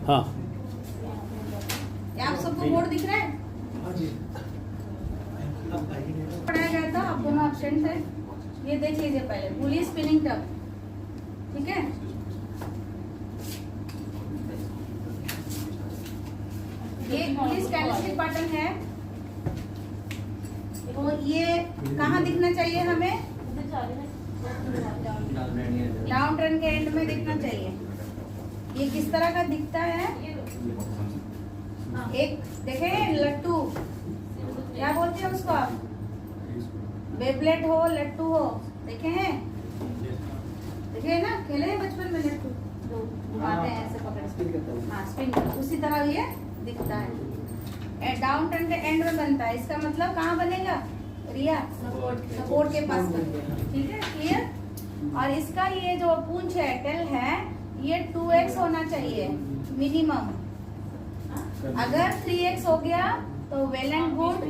हाँ क्या आप सबको बोर्ड दिख रहा है? पढ़ाया गया था, आप दोनों एब्सेंट थे। ये देख लीजिए पहले, पुलिस स्पिनिंग टब, ठीक है। ये पुलिस कैलिस्टिक पैटर्न है, तो ये कहाँ दिखना चाहिए हमें? डाउन टर्न के एंड में दिखना चाहिए। ये किस तरह का दिखता है? एक देखे लट्टू, क्या बोलते हैं उसको आप? बेब्लेट हो, लट्टू हो, देखे हैं? देखे ना, खेले हैं बचपन में लट्टू जो घुमाते हैं ऐसे पकड़, हाँ स्पिन, उसी तरह ये दिखता है। डाउन टर्न के एंड में बनता है, इसका मतलब कहाँ बनेगा रिया? सपोर्ट के पास बनेगा, ठीक है, क्लियर। और इसका ये जो पूंछ है, टेल है, ये 2x होना चाहिए मिनिमम। अगर 3x हो गया तो वेल एंड गुड,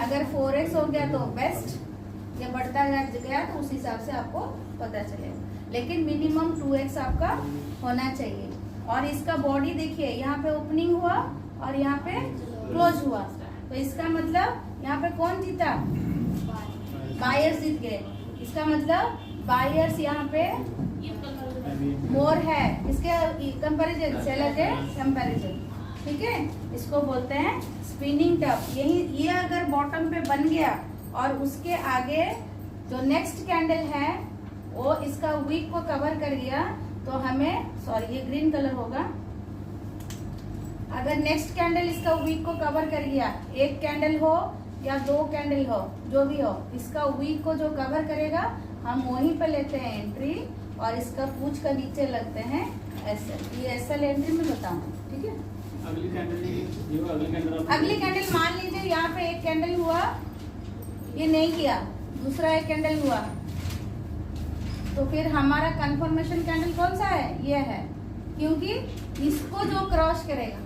अगर 4x हो गया तो बेस्ट। ये बढ़ता गया तो उस हिसाब से आपको पता चलेगा, लेकिन मिनिमम 2x आपका होना चाहिए। और इसका बॉडी देखिए, यहाँ पे ओपनिंग हुआ और यहाँ पे क्लोज हुआ, तो इसका मतलब यहाँ पे कौन जीता? बायर्स जीत गए। इसका मतलब बायर्स यहाँ पे मोर है, इसके कंपैरिजन, सेलर के कंपैरिजन, ठीक है। इसको बोलते हैं स्पिनिंग टप। यही ये अगर बॉटम पे बन गया और उसके आगे जो नेक्स्ट कैंडल है वो इसका वीक को कवर कर गया, तो हमें, सॉरी ये ग्रीन कलर होगा, अगर नेक्स्ट कैंडल इसका वीक को कवर कर गया, एक कैंडल हो या 2 कैंडल हो, जो भी हो, इसका वीक को जो कवर करेगा हम वहीं पे लेते हैं एंट्री, और इसका पूंछ का नीचे लगते हैं एसएल। ये एसएल एंट्री में बताऊँ, ठीक है। अगली कैंडल मान लीजिए यहाँ पे एक कैंडल हुआ, ये नहीं किया, दूसरा एक कैंडल हुआ, तो फिर हमारा कंफर्मेशन कैंडल कौन सा है? ये है, क्योंकि इसको जो क्रॉस करेगा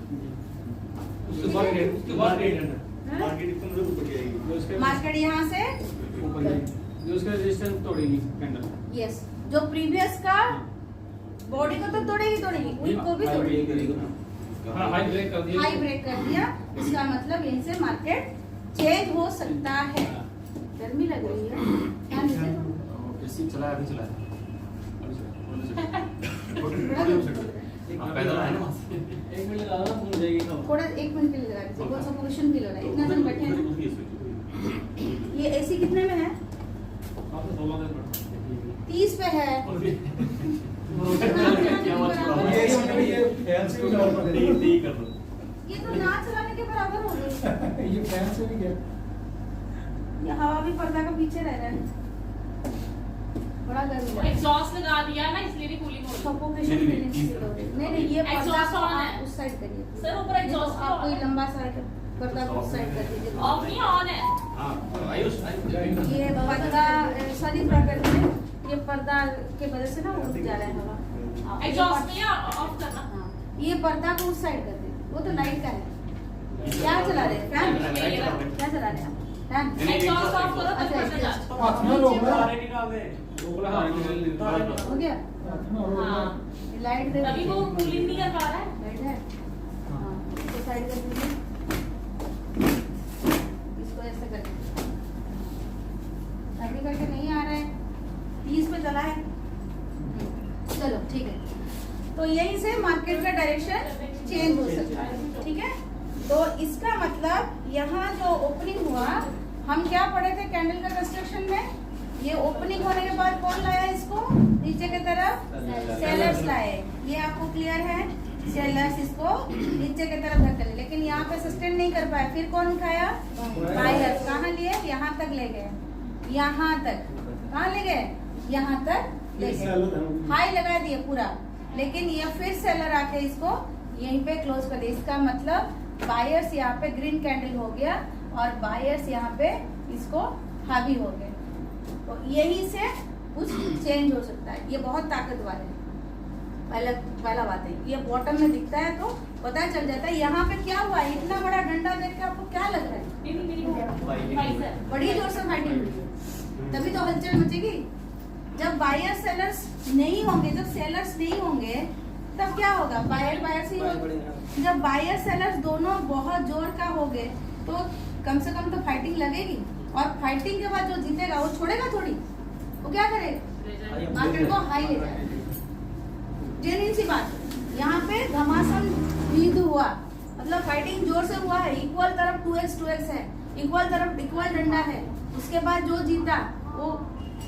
मार्केट यहाँ से जो उसका रेजिस्टेंस तोड़ेगी कैंडल। यस, जो प्रीवियस का बॉडी को तो तोड़ेगी, वीक को भी तोड़ेगी। हाई ब्रेक कर दिया, इसका मतलब यहीं से मार्केट चेंज हो सकता है। गर्मी लग रही है, एसी चलाया, अभी चलाया। एक मिनट लगा ना, घूम जाएगी थोड़ा, 1 मिनट के लिए लगा दीजिए, बहुत सफोकेशन फील हो रहा है, इतना जन बैठे हैं। ये एसी कितने में है? 30 पे है। ये तो ना चलाने के बराबर हो गई। ये फैन से भी क्या? ये हवा भी पर्दा का पीछे रह रहा है, बड़ा गर्मी लग रहा है। एग्जॉस्ट लगा दिया ना, इसलिए भी कूलिंग हो रही है। सफोकेशन फीलिंग फील हो रही है। नहीं, ये पर्दा एग्जॉस्ट को ऑन है। आप उस साइड करिए सर, ऊपर एग्जॉस्ट आप कोई लंबा साइड पर्दा को उस साइड कर दीजिए। ऑफ नहीं, ऑन है। ये पर्दा सॉरी प्रॉपर्टी में, ये पर्दा के वजह से ना उठ जा रहा है हवा। एग्जॉस्ट नहीं, ऑफ करना। हाँ, ये पर्दा को उस साइड कर दे, वो तो लाइट का है। क्या चला रहे हैं? फैन? क्या चला रहे हैं आप? फैन? एग्जॉस्ट ऑफ करो, तब अच्छा, पर्दा जा। हो गया? हाँ, लाइट दे, अभी वो कूलिंग नहीं कर पा रहा है। लाइट है, हाँ, इसको साइड कर दीजिए, इसको ऐसे कर दीजिए। ऐसे करके नहीं आ रहा है, 30 पे चला है, चलो ठीक है। तो यहीं से मार्केट का डायरेक्शन चेंज हो सकता है, ठीक है। तो इसका मतलब यहाँ जो ओपनिंग हुआ, हम क्या पढ़े थे कैंडल का कंस्ट्रक्शन में? ये ओपनिंग होने के बाद कौन लाया इसको नीचे की तरफ? सेलर्स लाए। ये आपको क्लियर है? सेलर्स इसको नीचे की तरफ धक्के, लेकिन यहाँ पे सस्टेन नहीं कर पाया, फिर कौन उठाया? बायर्स। कहाँ लिए? यहाँ तक ले गए, यहाँ तक। कहाँ ले गए? यहाँ तक ले गए, हाई लगा दिए पूरा, लेकिन ये फिर सेलर आके इसको यहीं पे क्लोज कर दिया। इसका मतलब बायर्स यहाँ पे ग्रीन कैंडल हो गया और बायर्स यहाँ पे इसको हावी हो गए। तो यहीं से कुछ चेंज हो सकता है। ये बहुत ताकतवर है, पहला बात है। ये बॉटम में दिखता है तो पता चल जाता है यहाँ पे क्या हुआ है। इतना बड़ा डंडा देख के आपको क्या लग रहा है? बड़ी जोर से फाइटिंग हुई है, तभी तो हलचल मचेगी। जब बायर सेलर्स नहीं होंगे, जब सेलर्स नहीं होंगे, तब क्या होगा, बायर बायर से ही होगा। जब बायर सेलर्स दोनों बहुत जोर का हो गए तो कम से कम तो फाइटिंग लगेगी, और फाइटिंग के बाद जो जीतेगा वो छोड़ेगा थोड़ी, वो क्या करेगा, मार्केट को हाई ले जाएगा। जेन्युइन सी बात, यहाँ पे घमासान युद्ध हुआ, मतलब फाइटिंग जोर से हुआ है, इक्वल तरफ 2x है, इक्वल तरफ इक्वल डंडा है, उसके बाद जो जीता वो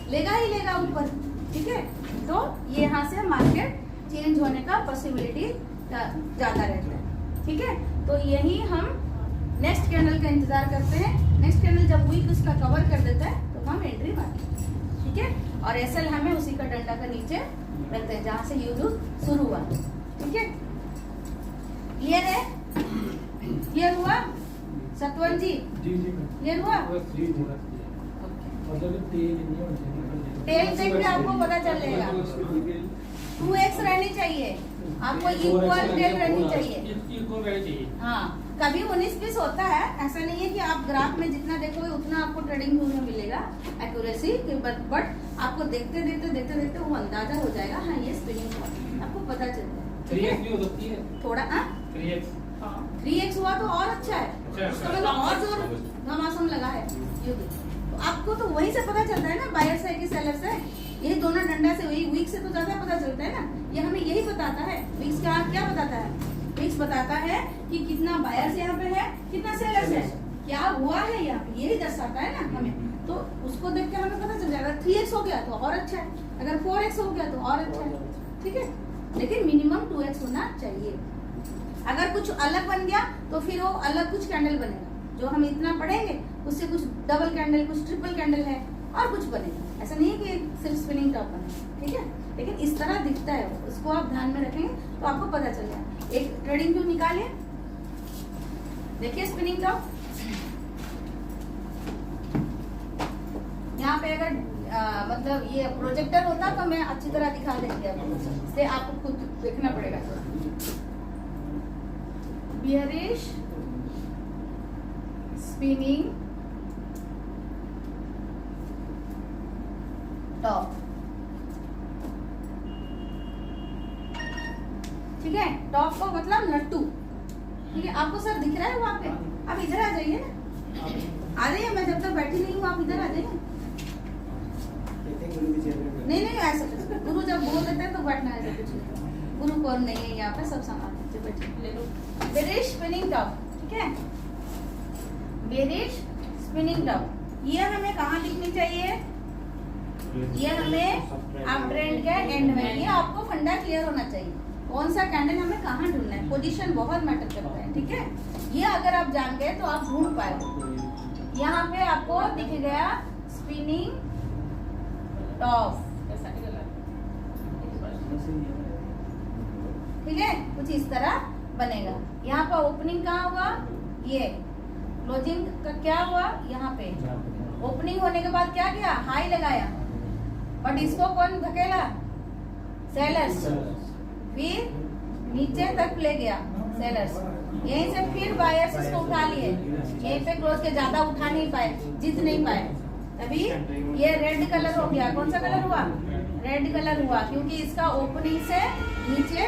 लेगा ही लेगा ऊपर, ठीक है। तो ये यहाँ से मार्केट चेंज होने का पॉसिबिलिटी ज्यादा रहता है, ठीक है। तो यही हम नेक्स्ट कैंडल का इंतजार करते हैं। नेक्स्ट कैंडल जब वीक उसका कवर कर देता है तो हम एंट्री मारते हैं, ठीक है। और एसएल हमें उसी का डंडा का नीचे रखते हैं जहाँ से युद्ध शुरू हुआ, ठीक है। क्लियर है, क्लियर हुआ सतवन जी, जी जी क्लियर हुआ। जी जी मतलब तेज नहीं होना चाहिए। टेल देख के आपको पता चल जाएगा, 2x रहनी चाहिए आपको, इक्वल टेल रहनी चाहिए। इक्वल रहनी चाहिए। हाँ, कभी 19-20 होता है, ऐसा नहीं है कि आप ग्राफ में जितना देखोगे उतना आपको ट्रेडिंग व्यू में मिलेगा एक्यूरेसी, बट आपको देखते देखते वो अंदाजा हो जाएगा, हाँ ये स्पिनिंग हुआ, आपको पता चल जाएगा। 3x भी हो सकती है, थोड़ा 3x 3x हुआ तो और अच्छा है, अच्छा, उसका मतलब और जोर घमासान लगा है युद्ध। तो आपको तो वहीं से पता चलता है ना, बायर से कि सेलर से, यही दोनों डंडा से, वही वीक से तो ज्यादा पता चलता है ना। ये हमें यही बताता है, वीक्स का क्या बताता है, वीक्स बताता है कि कितना बायर्स यहाँ पे है, कितना सेलर्स है, क्या हुआ है यहाँ पे, यही दर्शाता है ना हमें। तो उसको देख के हमें पता चल जाएगा, 3x हो गया तो और अच्छा है, अगर 4x हो गया तो और अच्छा है, ठीक है। लेकिन मिनिमम 2x होना चाहिए। अगर कुछ अलग बन गया तो फिर वो अलग कुछ कैंडल बनेगा, जो हम इतना पढ़ेंगे उससे कुछ डबल कैंडल, कुछ ट्रिपल कैंडल है और कुछ बनेगा। ऐसा नहीं है कि सिर्फ स्पिनिंग टॉप बनेगा, ठीक है। लेकिन इस तरह दिखता है, उसको आप ध्यान में रखेंगे तो आपको पता चल जाएगा। एक ट्रेडिंग व्यू निकालिए, देखिए स्पिनिंग टॉप। यहाँ पे अगर मतलब ये प्रोजेक्टर होता तो मैं अच्छी तरह दिखा देती आपको, इससे आपको खुद देखना पड़ेगा। बियरिश स्पिनिंग टॉप, ठीक है। टॉप को मतलब लट्टू, ठीक है। आपको सर दिख रहा है वहां पे, आप इधर आ जाइए ना, आ जाइए, मैं जब तक बैठी नहीं हूँ आप इधर आ जाइए। नहीं ऐसा गुरु जब बोल देते हैं तो बैठना है, कुछ गुरु कौन नहीं है यहाँ पे, सब सामान बैठे। बेरिश स्पिनिंग टॉप, ठीक है, बेरिश स्पिनिंग टॉप। ये हमें कहाँ दिखनी चाहिए, ये हमें आप ट्रेंड के एंड में, ये आपको फंडा क्लियर होना चाहिए, कौन सा कैंडल हमें कहाँ ढूंढना है, पोजीशन बहुत मैटर करता है, ठीक है। ये अगर आप जान गए तो आप ढूंढ पाए। यहाँ पे आपको दिख गया स्पिनिंग टॉप, ठीक है, कुछ इस तरह बनेगा। यहाँ पर ओपनिंग कहाँ हुआ, ये क्लोजिंग का क्या हुआ, यहाँ पे ओपनिंग होने के बाद क्या किया, हाई लगाया, बट इसको कौन धकेला, सेलर्स, फिर नीचे तक ले गया सेलर्स, यहीं से फिर बायर्स इसको उठा लिए, यहीं पे क्लोज के, ज्यादा उठा नहीं पाए, जीत नहीं पाए, तभी ये रेड कलर हो गया। कौन सा कलर हुआ, रेड कलर हुआ, क्योंकि इसका ओपनिंग से नीचे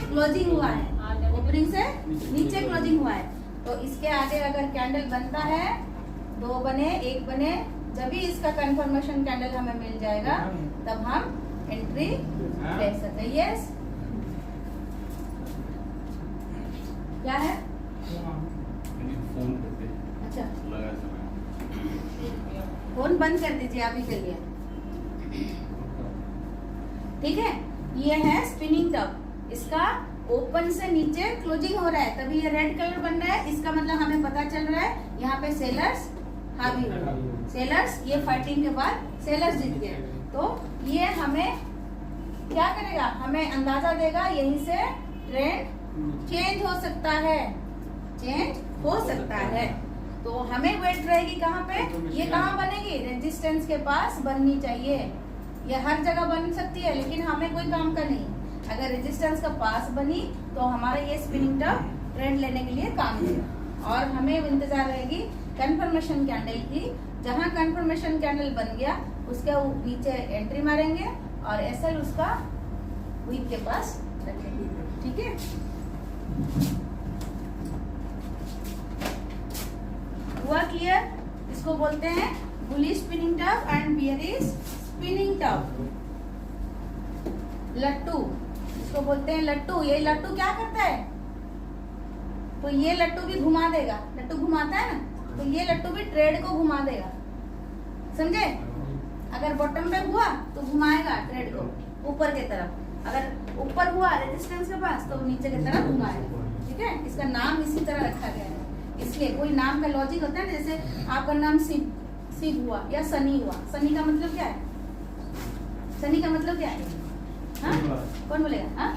क्लोजिंग हुआ है, ओपनिंग से नीचे क्लोजिंग हुआ है। तो इसके आगे अगर कैंडल बनता है, 2 बने 1 बने, जब भी इसका कंफर्मेशन कैंडल हमें मिल जाएगा तब हम एंट्री ले सकते हैं। यस, क्या है, फोन करते अच्छा लगा समय फोन बंद कर दीजिए आप ही के लिए, ठीक है। ये है स्पिनिंग टॉप, इसका ओपन से नीचे क्लोजिंग हो रहा है, तभी ये रेड कलर बन रहा है, इसका मतलब हमें पता चल रहा है यहाँ पे सेलर्स हावी हुए, सेलर्स ये फाइटिंग के बाद सेलर्स जीत गए। तो ये हमें क्या करेगा, हमें अंदाजा देगा, यहीं से ट्रेंड चेंज हो सकता है, चेंज हो सकता है। तो हमें वेट रहेगी कहाँ पे, ये कहाँ बनेगी, रेजिस्टेंस के पास बननी चाहिए। ये हर जगह बन सकती है लेकिन हमें कोई काम का नहीं, अगर रेजिस्टेंस का पास बनी तो हमारा ये स्पिनिंग टॉप ट्रेंड लेने के लिए काम देगा। और हमें इंतजार रहेगी कंफर्मेशन कैंडल की, जहाँ कंफर्मेशन कैंडल बन गया उसके नीचे एंट्री मारेंगे और एसएल उसका वीक के पास रखेंगे। ठीक है। हुआ क्लियर? इसको बोलते हैं bullish spinning top and bearish spinning top. लट्टू, इसको बोलते हैं लट्टू। ये लट्टू क्या करता है? तो ये लट्टू भी घुमा देगा, लट्टू घुमाता है ना, तो ये लट्टू भी ट्रेड को घुमा देगा, समझे? अगर बॉटम पे हुआ तो घुमाएगा ट्रेड को ऊपर की तरफ, अगर ऊपर हुआ रेजिस्टेंस के पास तो नीचे की तरफ घुमाएगा, ठीक है। इसका नाम इसी तरह रखा गया है, इसलिए कोई नाम का लॉजिक होता है ना, जैसे आपका नाम शिव हुआ या सनी हुआ। सनी का मतलब क्या है? सनी का मतलब क्या है? हाँ? कौन बोलेगा? हाँ?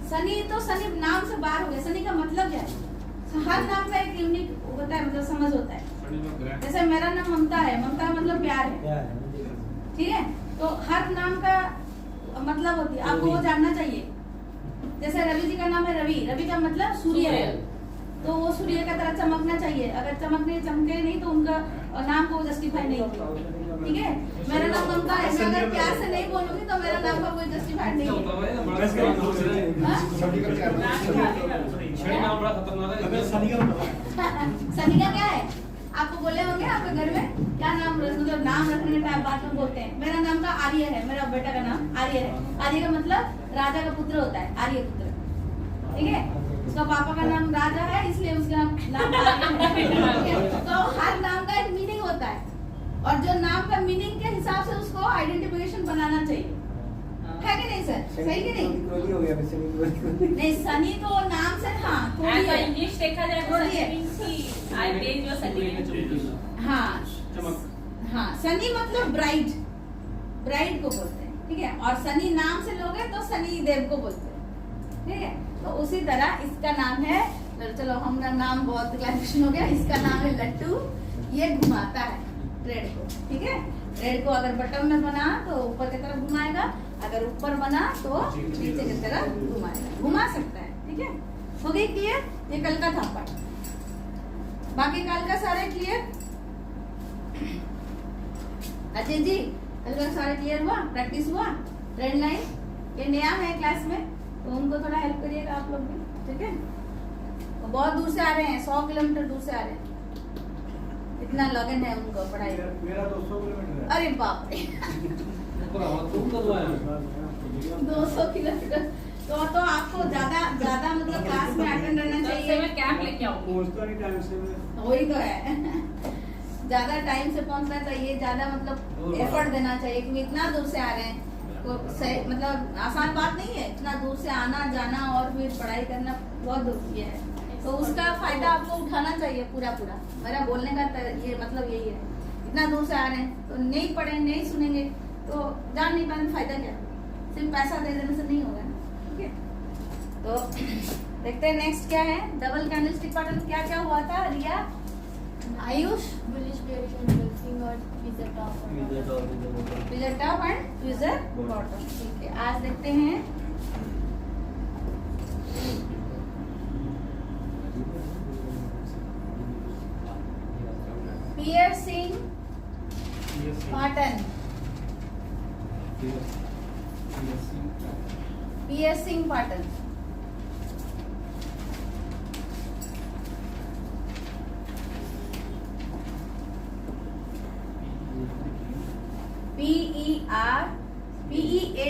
सनी तो सनी नाम से बाहर हो गया। सनी का मतलब क्या है? हर नाम का एक यूनिक होता है, मतलब समझ होता है। जैसे मेरा नाम ममता है, ममता का मतलब प्यार है, ठीक है। तो हर नाम का मतलब होती है, आपको वो जानना चाहिए। जैसे रवि जी का नाम है रवि, रवि का मतलब सूर्य है, तो वो सूर्य का तरह चमकना चाहिए। अगर चमके नहीं तो उनका नाम को जस्टिफाई नहीं होगा, ठीक है। मेरा नाम ममता है, मैं अगर प्यार से नहीं बोलूंगी तो मेरा नाम का कोई जस्टिफाइड नहीं है। सनी का क्या है? आपको बोले होंगे आपके घर में क्या नाम, मतलब नाम रखने के टाइम बाद में बोलते हैं। मेरा नाम का आर्य है, मेरा बेटा का नाम आर्य है। आर्य का मतलब राजा का पुत्र होता है, आर्य पुत्र, ठीक है। उसका पापा का नाम राजा है, इसलिए उसका नाम आर्य है। तो हर नाम का एक मीनिंग होता है, और जो नाम का मीनिंग के हिसाब से उसको आइडेंटिफिकेशन बनाना चाहिए, है कि नहीं सर? सही कि नहीं? नहीं, सनी तो नाम से था, As a English देखा जाए तो थोड़ी है। I page your certificate। हाँ हाँ, सनी मतलब ब्राइड, ब्राइड को बोलते हैं, ठीक है। और सनी नाम से लोग हैं तो सनी देव को बोलते हैं, ठीक है। तो उसी तरह इसका नाम है, चलो हमारा नाम बहुत क्लैरिफिकेशन हो गया। इसका नाम है लट्टू, ये घुमाता है ट्रेड को, ठीक है। ट्रेड को अगर बटन में बना तो ऊपर की तरफ घुमाएगा, अगर ऊपर बना तो नीचे की तरफ घुमाएगा, घुमा सकता है, ठीक है। हो गई क्लियर? ये कल का था पार्ट, बाकी कल का सारे क्लियर? अजय जी कल का सारे क्लियर हुआ? प्रैक्टिस हुआ? ट्रेंड लाइन ये नया है क्लास में, तो उनको थोड़ा हेल्प करिएगा आप लोग भी, ठीक है। तो बहुत दूर से आ रहे हैं, 100 किलोमीटर दूर से आ रहे हैं, इतना लगन है उनको पढ़ाई। मेरा 200 किलोमीटर है। अरे बाप रे, तुम कब आए? 200 किलोमीटर तो आपको ज्यादा मतलब क्लास में अटेंड रहना से चाहिए। मैं कैप लेके आऊंगी। पहुंचता नहीं टाइम से मैं। वही तो है ज्यादा टाइम से पहुंचना चाहिए, ज्यादा मतलब एफर्ट देना चाहिए, क्योंकि इतना दूर से आ रहे हैं, तो मतलब आसान बात नहीं है इतना दूर से आना जाना और फिर पढ़ाई करना, बहुत दूर की है। तो उसका फायदा आपको उठाना चाहिए पूरा। मेरा बोलने का ये मतलब यही है, इतना दूर से आ रहे हैं तो नहीं पढ़े नहीं सुनेंगे तो जान नहीं पाएंगे, फायदा क्या? सिर्फ पैसा दे देने से नहीं होगा ना, ठीक है। तो देखते हैं नेक्स्ट क्या है। डबल कैंडलस्टिक पैटर्न क्या क्या हुआ था Riya, Ayush? Bullish bearish and melting or tweezer top or bottom. Tweezer top and tweezer bottom, ठीक है। आज देखते हैं piercing pattern, piercing pattern.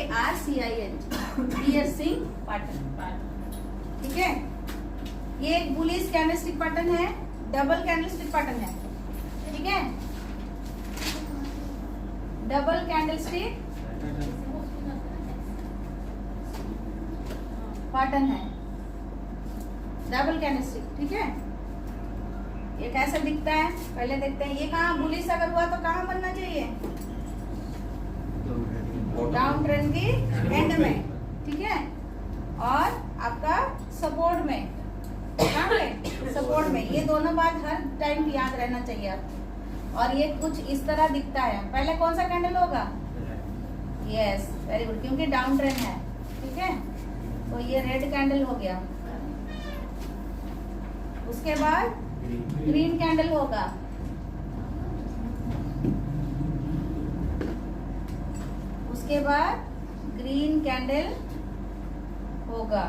PEARCING, piercing pattern, ठीक है। ये एक बुलिश कैंडलस्टिक पैटर्न है, डबल कैंडलस्टिक पैटर्न है, ठीक है। डबल कैंडलस्टिक पैटर्न है, डबल कैंडलस्टिक, ठीक है। ये कैसे दिखता है पहले देखते हैं। ये कहाँ बुलिश अगर हुआ तो कहाँ बनना चाहिए? डाउन ट्रेंड की एंड में, ठीक है। और आपका सपोर्ट में, कहाँ पे? सपोर्ट में। ये दोनों बात हर टाइम याद रहना चाहिए आपको। और ये कुछ इस तरह दिखता है। पहले कौन सा कैंडल होगा? यस, वेरी गुड, क्योंकि डाउन ट्रेंड है, ठीक है। तो ये रेड कैंडल हो गया, उसके बाद ग्रीन कैंडल होगा, उसके बाद ग्रीन कैंडल होगा,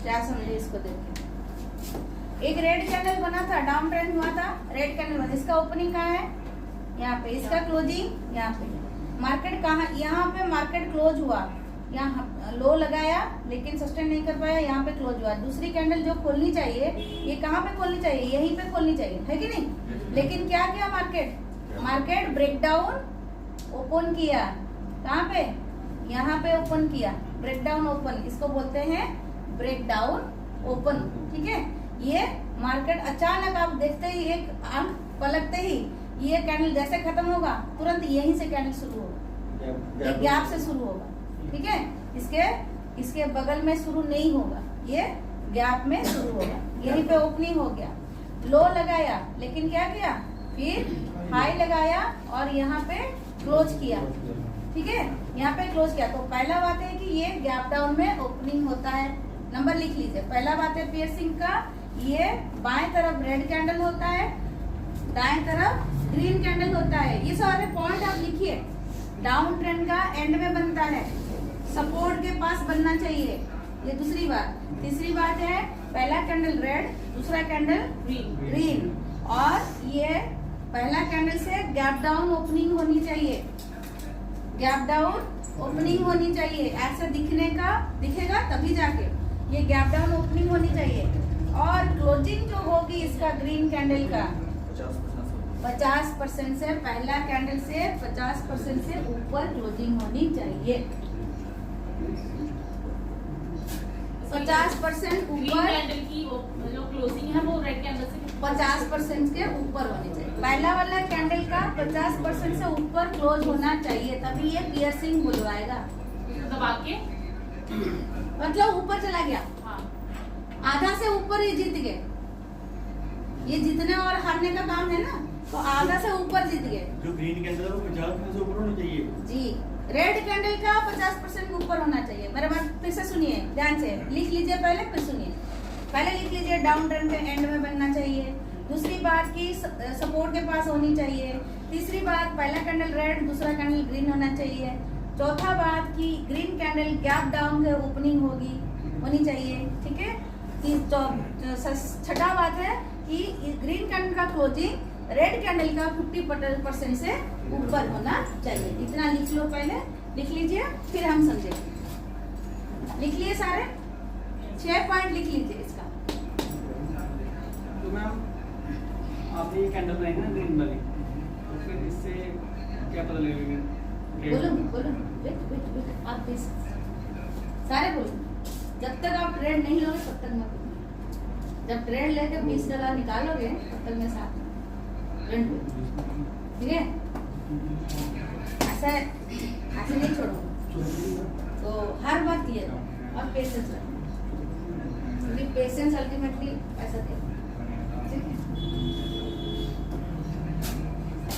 क्या समझे इसको देख के? एक रेड कैंडल बना था, डाउन ट्रेंड हुआ था, रेड कैंडल बना, इसका ओपनिंग कहाँ है? यहाँ पे। इसका क्लोजिंग यहाँ पे। मार्केट कहाँ? यहाँ पे मार्केट क्लोज हुआ, यहाँ लो लगाया लेकिन सस्टेन नहीं कर पाया, यहाँ पे क्लोज हुआ। दूसरी कैंडल जो खोलनी चाहिए, ये कहाँ पे खोलनी चाहिए? यहीं पे खोलनी चाहिए, है कि नहीं? लेकिन क्या किया मार्केट? मार्केट ब्रेकडाउन ओपन किया। कहाँ पे? यहाँ पे ओपन किया, ब्रेकडाउन ओपन, इसको बोलते हैं ब्रेकडाउन ओपन। ठीक है, ये मार्केट अचानक आप देखते ही, एक आंख पलटते ही ये कैंडल जैसे खत्म होगा, तुरंत यहीं से कैंडल शुरू होगा, एक गैप से शुरू होगा। ठीक है, इसके बगल में शुरू नहीं होगा, ये गैप में शुरू होगा। यहीं पे ओपनिंग हो गया, लो लगाया, लेकिन क्या किया? फिर हाई लगाया और यहाँ पे क्लोज किया। ठीक है, यहाँ पे क्लोज किया। तो पहला बात है कि ये गैप डाउन में ओपनिंग होता है। नंबर लिख लीजिए। पहला बात है पियर्सिंग का, ये बाएं तरफ रेड कैंडल होता है, दाएं तरफ ग्रीन कैंडल होता है। ये सारे पॉइंट आप लिखिए। डाउन ट्रेंड का एंड में बनता है, सपोर्ट के पास बनना चाहिए, ये दूसरी बात। तीसरी बात है पहला कैंडल रेड, दूसरा कैंडल ग्रीन, और ये पहला कैंडल से गैप डाउन ओपनिंग होनी चाहिए, गैप डाउन ओपनिंग होनी चाहिए। ऐसे दिखेगा तभी जाके ये गैप डाउन ओपनिंग होनी चाहिए। और क्लोजिंग जो होगी इसका ग्रीन कैंडल का 50% से, पहला कैंडल से 50% से ऊपर क्लोजिंग होनी चाहिए। 50% ऊपर कैंडल की जो क्लोजिंग है वो रेड कैंडल से 50% के ऊपर होनी चाहिए। पहला वाला कैंडल का 50% से ऊपर क्लोज होना चाहिए, तभी ये पियर्सिंग बुलवाएगा। दबा के मतलब ऊपर चला गया, हाँ, आधा से ऊपर ये जीत गए। ये जीतने और हारने का काम है ना, तो आधा से ऊपर जीत गए। जो ग्रीन कैंडल है वो 50% से ऊपर होना चाहिए जी। रेड कैंडल का 50% ऊपर होना चाहिए। मेरे बात फिर से सुनिए ध्यान से, लिख लीजिए पहले, फिर सुनिए। पहले लिख लीजिए डाउन ट्रेंड के एंड में बनना चाहिए। दूसरी बात की सपोर्ट के पास होनी चाहिए। तीसरी बात पहला कैंडल रेड, दूसरा कैंडल ग्रीन होना चाहिए। चौथा बात की ग्रीन कैंडल गैप डाउन के ओपनिंग होनी चाहिए। ठीक है। छठा बात है कि ग्रीन कैंडल का क्लोजिंग रेड कैंडल का 50% से ऊपर होना चाहिए। इतना लिख लो, पहले लिख लीजिए, फिर हम समझेंगे। लिख लिए सारे 6 पॉइंट लिख लीजिए इसका। तो मैम आपने ये कैंडल बनाई ना ग्रीन वाली, तो फिर इससे क्या पता लगेगा? बोलो वेट आप प्लीज सारे बोलो। जब तक आप ट्रेड नहीं लोगे तब तक मत बोलो। जब ट्रेड लेके 20 डॉलर निकालोगे तब तक मैं साथ ट्रेड बोलो, ठीक है? ऐसे नहीं छोड़ो। तो हर बात क्लियर हो और पेशेंस रखो, क्योंकि पेशेंस अल्टीमेटली पैसा देगा। ठीक है,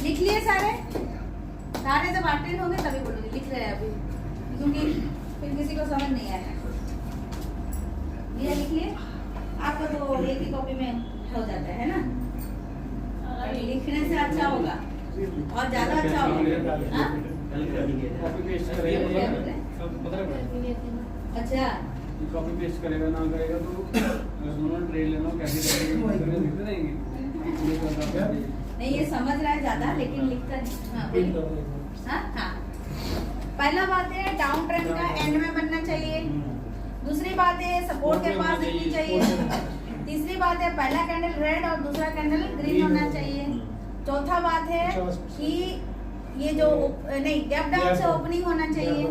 लिख लिए सारे जब अटेंड होंगे तभी बोलेंगे। लिख रहे हैं अभी, क्योंकि फिर किसी को समझ नहीं आया। ये लिख लिए, आपका तो एक ही कॉपी में हो जाता है ना, लिखने से अच्छा होगा और ज्यादा अच्छा होगा। हाँ? कॉपी पेस्ट करेगा, पता है? अच्छा, कॉपी पेस्ट करेगा ना करेगा तो दोनों ट्रेड लेना कैसे लिखते रहेंगे। नहीं ये समझ रहा है ज्यादा, लेकिन लिखता नहीं। हाँ बोलिए। हाँ, पहला बात है डाउन ट्रेंड का एंड में बनना चाहिए। दूसरी बात है सपोर्ट के पास दिखनी चाहिए। तीसरी बात है पहला कैंडल रेड और दूसरा कैंडल ग्रीन होना चाहिए। चौथा बात है कि ये जो गैप डाउन से ओपनिंग होना चाहिए।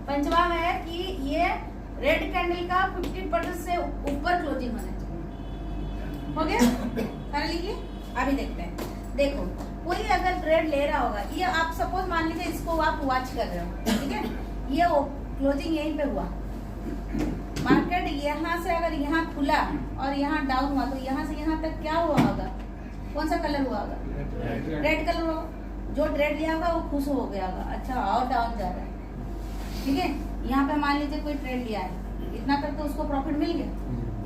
पंचवा है कि ये रेड कैंडल का 50% से ऊपर क्लोजिंग होना चाहिए। हो गया? सारा लिखिए। अभी देखते हैं। देखो, कोई अगर ट्रेड ले रहा होगा, ये आप सपोज मान लीजिए इसको आप वॉच कर रहे हो, ठीक है? ये क्लोजिंग यहीं पे हुआ, मार्केट यहाँ से अगर यहाँ खुला और यहाँ डाउन हुआ, तो यहाँ से यहाँ तक क्या हुआ होगा? कौन सा कलर हुआ होगा? रेड कलर हो, जो रेड लिया होगा वो खुश हो गया होगा, अच्छा और डाउन जा रहा है, ठीक है। यहाँ पे मान लीजिए कोई ट्रेड लिया है, इतना तक तो उसको प्रॉफिट मिल गया,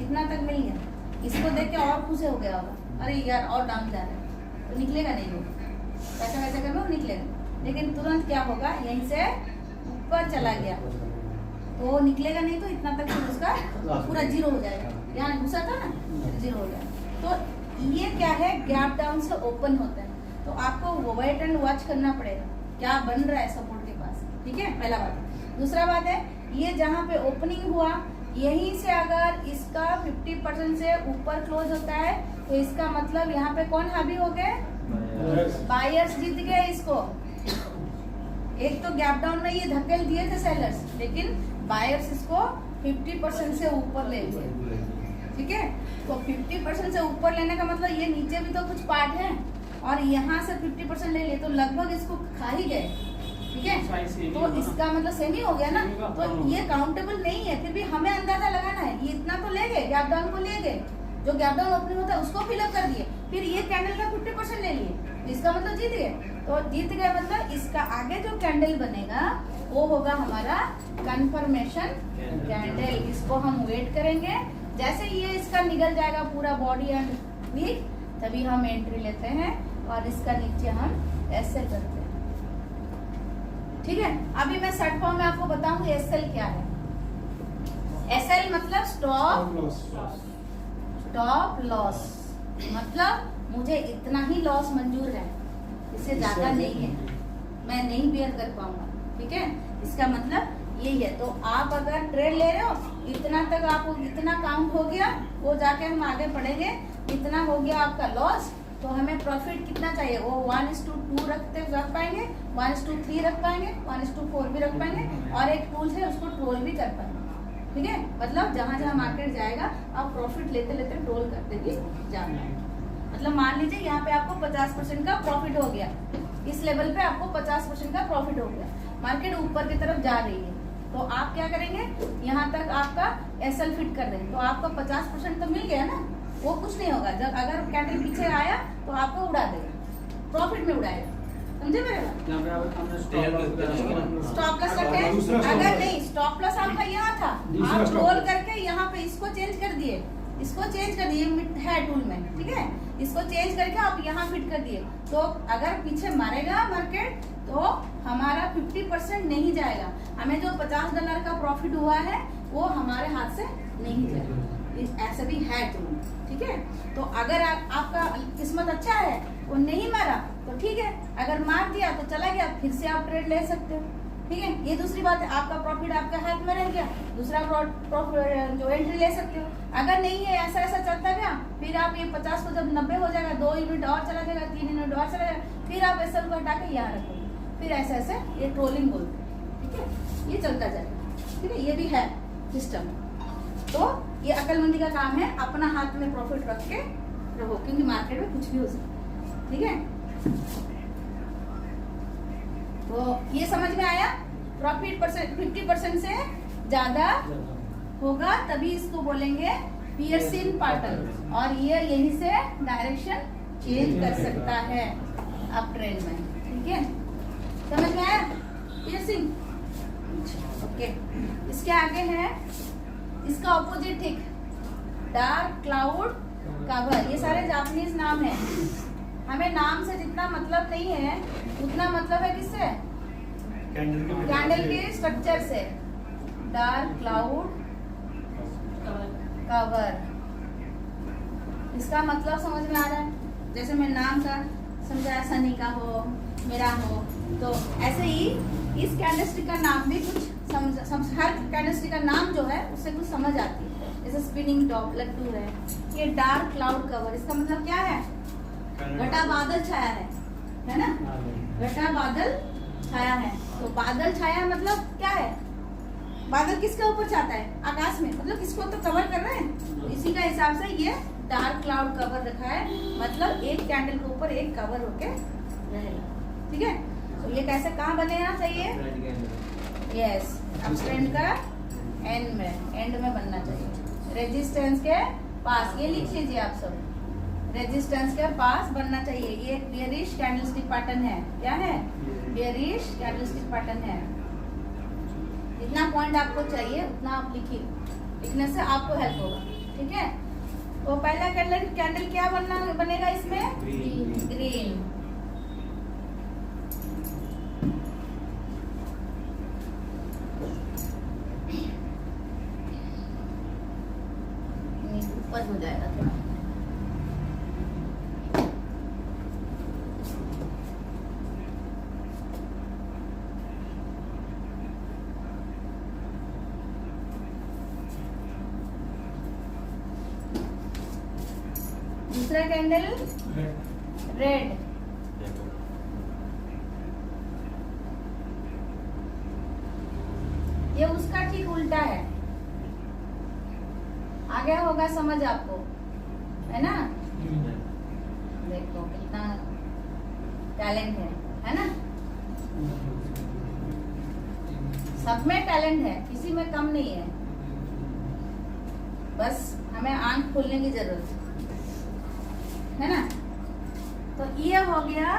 इतना तक मिल गया, इसको देख के और खुश हो गया होगा, अरे यार और डाउन जा रहा है, तो निकलेगा नहीं वो, पैसा वैसा करना वो निकलेगा। लेकिन तुरंत क्या होगा, यहीं से ऊपर चला गया तो वो निकलेगा नहीं, तो इतना तक फिर उसका पूरा जीरो हो जाएगा, यहाँ घुसा था ना, जीरो हो जाएगा। तो ये क्या है, गैप डाउन से ओपन होता है, तो आपको वेट एंड वॉच करना पड़ेगा क्या बन रहा है सपोर्ट के पास, ठीक है, पहला बात। दूसरा बात है, ये जहाँ पे ओपनिंग हुआ यहीं से अगर इसका 50% से ऊपर क्लोज होता है तो इसका मतलब यहाँ पे कौन हावी हो गए, बायर्स जीत गए इसको। एक तो गैप डाउन में ये धकेल दिए थे सेलर्स, लेकिन बायर्स इसको 50% से ऊपर ले लिए, ठीक है। तो 50% से ऊपर लेने का मतलब ये नीचे भी तो कुछ पार्ट है और यहाँ से 50% ले लिए, तो लगभग इसको खा ही गए, ठीक है। तो इसका मतलब सेम ही हो गया ना, तो ये काउंटेबल नहीं है, फिर भी हमें अंदाजा लगाना है, ये इतना तो ले गए, गैप डाउन को ले गए, जो गैप डाउन ओपनिंग होता है उसको फिलअप कर दिए, फिर ये कैंडल का 50% ले लिए, इसका मतलब जीत गए। तो जीत गए मतलब इसका आगे जो कैंडल बनेगा वो होगा हमारा कंफर्मेशन कैंडल, इसको हम वेट करेंगे, जैसे ये इसका निकल जाएगा पूरा बॉडी एंड वीक, तभी हम एंट्री लेते हैं और इसका नीचे हम एसएल करते हैं, ठीक है। अभी मैं शॉर्ट फॉर्म में आपको बताऊंगी एसएल क्या है। एसएल मतलब स्टॉप लॉस, मतलब मुझे इतना ही लॉस मंजूर है, इससे ज्यादा नहीं है, मैं नहीं बेयर कर पाऊंगा, ठीक है, इसका मतलब यही है। तो आप अगर ट्रेड ले रहे हो, इतना तक आपको इतना काउंट हो गया, वो जाके हम आगे पढ़ेंगे, इतना हो गया आपका लॉस, तो हमें प्रॉफिट कितना चाहिए, वो 1:2 रख पाएंगे, 1:3 रख पाएंगे, 1:4 भी रख पाएंगे, और एक टूल है उसको ट्रोल भी कर पाएंगे, ठीक है। मतलब जहां जहां मार्केट जाएगा आप प्रॉफिट लेते लेते ट्रोल करते भी जाना है। मतलब मान लीजिए यहाँ पे आपको 50% का प्रॉफिट हो गया, इस लेवल पे आपको 50% का प्रॉफिट हो गया, मार्केट ऊपर की तरफ जा रही है, तो आप क्या करेंगे, यहाँ तक आपका एसएल फिट कर देंगे, तो आपका 50% तो मिल गया ना, वो कुछ नहीं होगा, जब अगर कैंडल पीछे आया तो आपको उड़ा देगा, प्रॉफिट में उड़ाएगा, समझे मेरे बात। स्टॉप लॉस रखे, अगर नहीं स्टॉप लॉस आपका यहाँ था, आप रोल करके यहाँ पे इसको चेंज कर दिए, इसको चेंज कर दिए है टूल में, ठीक है, इसको चेंज करके आप यहाँ फिट कर दिए, तो अगर पीछे मारेगा मार्केट तो हमारा 50% नहीं जाएगा, हमें जो $50 का प्रॉफिट हुआ है वो हमारे हाथ से नहीं जाएगा, ऐसा भी है टूल, ठीक है। तो अगर आपका किस्मत अच्छा है, वो नहीं मारा तो ठीक है, अगर मार दिया तो चला गया, फिर से आप ट्रेड ले सकते हो, ठीक है। ये दूसरी बात है, आपका प्रॉफिट आपके हाथ में रह गया, दूसरा प्रॉफिट जो एंट्री ले सकते हो। अगर नहीं है, ऐसा ऐसा चलता गया, फिर आप ये 50 को जब 90 हो जाएगा, 2 यूनिट और चला जाएगा, 3 यूनिट और चला जाएगा, फिर आप एसएल को हटा के यहाँ रखोगे, फिर ऐसे ऐसे ये ट्रोलिंग बोलते हैं, ठीक है, ये चलता जाएगा, ठीक है, ये भी है सिस्टम। तो ये अकलमंदी का काम है, अपना हाथ में प्रॉफिट रख के रहो, क्योंकि मार्केट में कुछ भी हो सकता है, ठीक है। तो ये समझ में आया, प्रॉफिट 50% से ज्यादा होगा तभी इसको बोलेंगे पियर्सिंग पैटर्न, और ये यहीं से डायरेक्शन चेंज कर सकता है अप ट्रेंड में, ठीक है, समझ में आया पियर्सिंग, ओके। इसके आगे है इसका ऑपोजिट, ठीक, डार्क क्लाउड कवर, ये सारे जापानीज नाम है, हमें नाम से जितना मतलब नहीं है उतना मतलब है किससे, कैंडल के स्ट्रक्चर से। डार्क क्लाउड कवर, इसका मतलब समझ में आ रहा है, जैसे मैं नाम का समझाया, सनी का हो, मेरा हो, तो ऐसे ही इस कैंडलस्टिक का नाम भी कुछ हर कैंडलस्टिक का नाम जो है उससे कुछ समझ आती है, जैसे स्पिनिंग टॉप, लट्टू है, ये डार्क क्लाउड कवर, इसका मतलब क्या है, घटा बादल छाया है ना, घटा बादल छाया है, तो बादल छाया मतलब क्या है, बादल किसके ऊपर छाता है, आकाश में, मतलब किसको तो कवर कर रहे हैं, तो इसी का हिसाब से ये डार्क क्लाउड कवर रखा है, मतलब एक कैंडल के ऊपर एक कवर होके रहेगा, ठीक है। तो ये कैसे कहाँ बनेना चाहिए, यस, अब ट्रेंड का एंड में बनना चाहिए, रेजिस्टेंस के पास, ये लिख लीजिए आप सब, रेजिस्टेंस के पास बनना चाहिए। ये बेयरिश कैंडलस्टिक पैटर्न है। क्या है? बेयरिश कैंडलस्टिक पैटर्न है। जितना पॉइंट आपको चाहिए उतना आप लिखिए, लिखने से आपको हेल्प होगा। ठीक है, तो पहला कैंडल क्या बनेगा इसमें? ग्रीन। ऊपर हो जाएगा थोड़ा। दूसरा कैंडल रेड। ये उसका ठीक उल्टा है। आ गया होगा समझ आपको, है ना? देखो कितना टैलेंट है ना? सब में टैलेंट है, किसी में कम नहीं है। बस हमें आंख खोलने की जरूरत है ना? तो ये हो गया,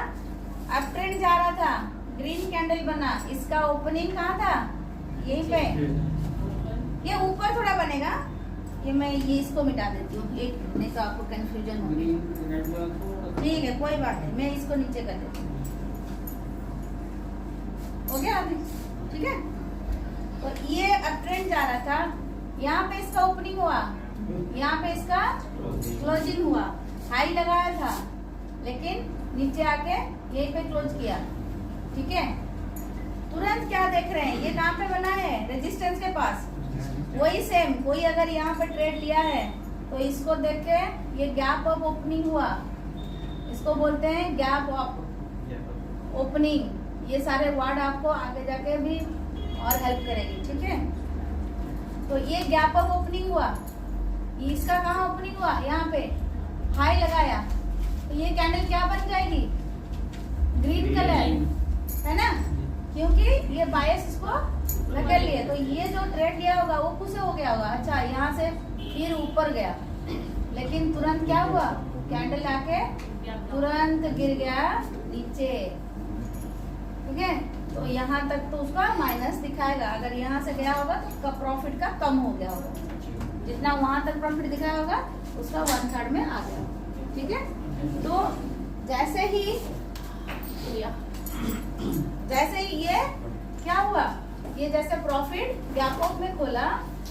अब ट्रेंड जा रहा था, ग्रीन कैंडल बना, इसका ओपनिंग कहाँ था? यहीं पे। ये ऊपर थोड़ा बनेगा, ये मैं ये इसको मिटा देती हूँ, एक नहीं तो आपको कंफ्यूजन होगी। ठीक है, कोई बात नहीं, मैं इसको नीचे कर देती हूँ। हो गया अभी? ठीक है, तो ये अब ट्रेंड जा रहा था, यहाँ पे इसका ओपनिंग हुआ, यहाँ पे इसका क्लोजिंग हुआ। हाई लगाया था लेकिन नीचे आके यहीं पे क्लोज किया। ठीक है, तुरंत क्या देख रहे हैं? ये कहाँ पे बना है? रेजिस्टेंस के पास। वही सेम, कोई अगर यहाँ पे ट्रेड लिया है तो इसको देख के ये गैप अप ओपनिंग हुआ, इसको बोलते हैं गैप अप ओपनिंग। ये सारे वर्ड आपको आगे जाके भी और हेल्प करेगी। ठीक है, तो ये गैप अप ओपनिंग हुआ, इसका कहाँ ओपनिंग हुआ? यहाँ पे हाई लगाया, तो ये कैंडल क्या बन जाएगी? ग्रीन कलर, है ना? क्योंकि ये बायस इसको रगड़ लिए, तो ये जो ट्रेड लिया होगा वो कुछ हो गया होगा। अच्छा, यहाँ से फिर ऊपर गया, लेकिन तुरंत क्या हुआ? कैंडल आके तुरंत गिर गया नीचे। ठीक है, तो यहाँ तक तो उसका माइनस दिखाएगा। अगर यहाँ से गया होगा तो प्रॉफिट का कम हो गया होगा, जितना वहां तक प्रॉफिट दिखाया होगा उसका 1/3 में आ गया। ठीक है, तो जैसे ही ये क्या हुआ, ये जैसे प्रॉफिट गैप अप में खोला,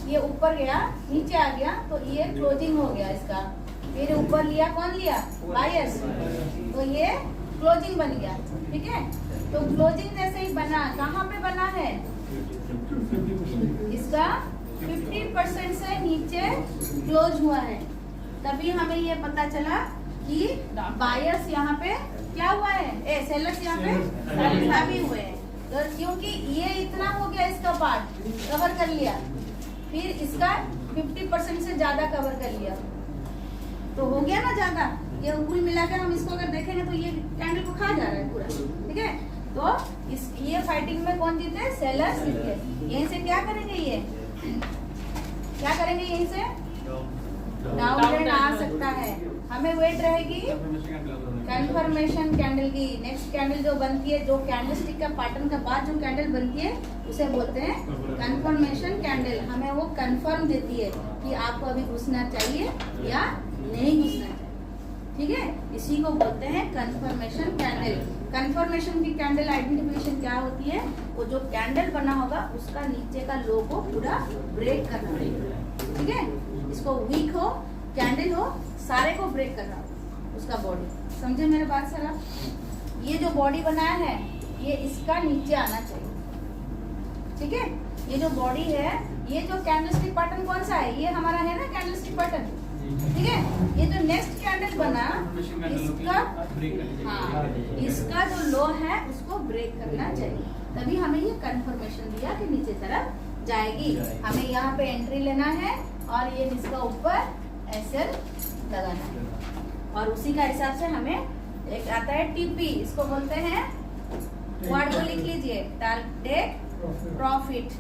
ये ऊपर गया, नीचे आ गया, तो ये क्लोजिंग हो गया इसका। फिर ऊपर लिया, कौन लिया? बायर्स, तो ये क्लोजिंग बन गया। ठीक है, तो क्लोजिंग जैसे ही बना, कहाँ पे बना है? इसका 50% से नीचे क्लोज हुआ है। तभी हमें ये पता चला कि बायर्स यहाँ पे क्या हुआ है, सेलर्स यहाँ पे हावी हुए हैं। तो क्योंकि ये इतना हो गया, इसका पार्ट कवर कर लिया, फिर इसका 50% से ज्यादा कवर कर लिया, तो हो गया ना ज्यादा। ये कुल मिलाकर हम इसको अगर देखेंगे तो ये कैंडल को खा जा रहा है पूरा। ठीक है, तो ये फाइटिंग में कौन जीते? सेलर्स जीते। यहीं से क्या करेंगे? ये क्या करेंगे? यहीं से डाउन ट्रेंड आ सकता है। हमें वेट रहेगी कंफर्मेशन कैंडल की। नेक्स्ट कैंडल जो बनती है, जो कैंडल स्टिक का पैटर्न के बाद जो कैंडल बनती है, उसे बोलते हैं कंफर्मेशन कैंडल। हमें वो कंफर्म देती है कि आपको अभी घुसना चाहिए या नहीं घुसना चाहिए। ठीक है, इसी को बोलते हैं कंफर्मेशन कैंडल। कंफर्मेशन की कैंडल आइडेंटिफिकेशन क्या होती है? वो जो कैंडल बना होगा उसका नीचे का लो को पूरा ब्रेक करना पड़ेगा। ठीक है, इसको वीक हो, कैंडल हो, सारे को ब्रेक करना उसका बॉडी। समझे मेरे बात सर आप? ये जो बॉडी बनाया है ये इसका नीचे आना चाहिए। ठीक है, ये जो बॉडी है, ये जो कैंडलस्टिक पैटर्न कौन सा है? ये हमारा है ना कैंडलस्टिक पैटर्न। ठीक है, ये जो नेक्स्ट कैंडल बना इसका, हाँ, इसका जो लो है उसको ब्रेक करना चाहिए। तभी हमें ये कंफर्मेशन दिया कि नीचे तरफ जाएगी। हमें यहाँ पे एंट्री लेना है और ये इसका ऊपर एसएल लगाना है, और उसी का हिसाब से हमें एक आता है टीपी, इसको बोलते हैं, वर्ड को लिख लीजिए, टेक प्रॉफिट,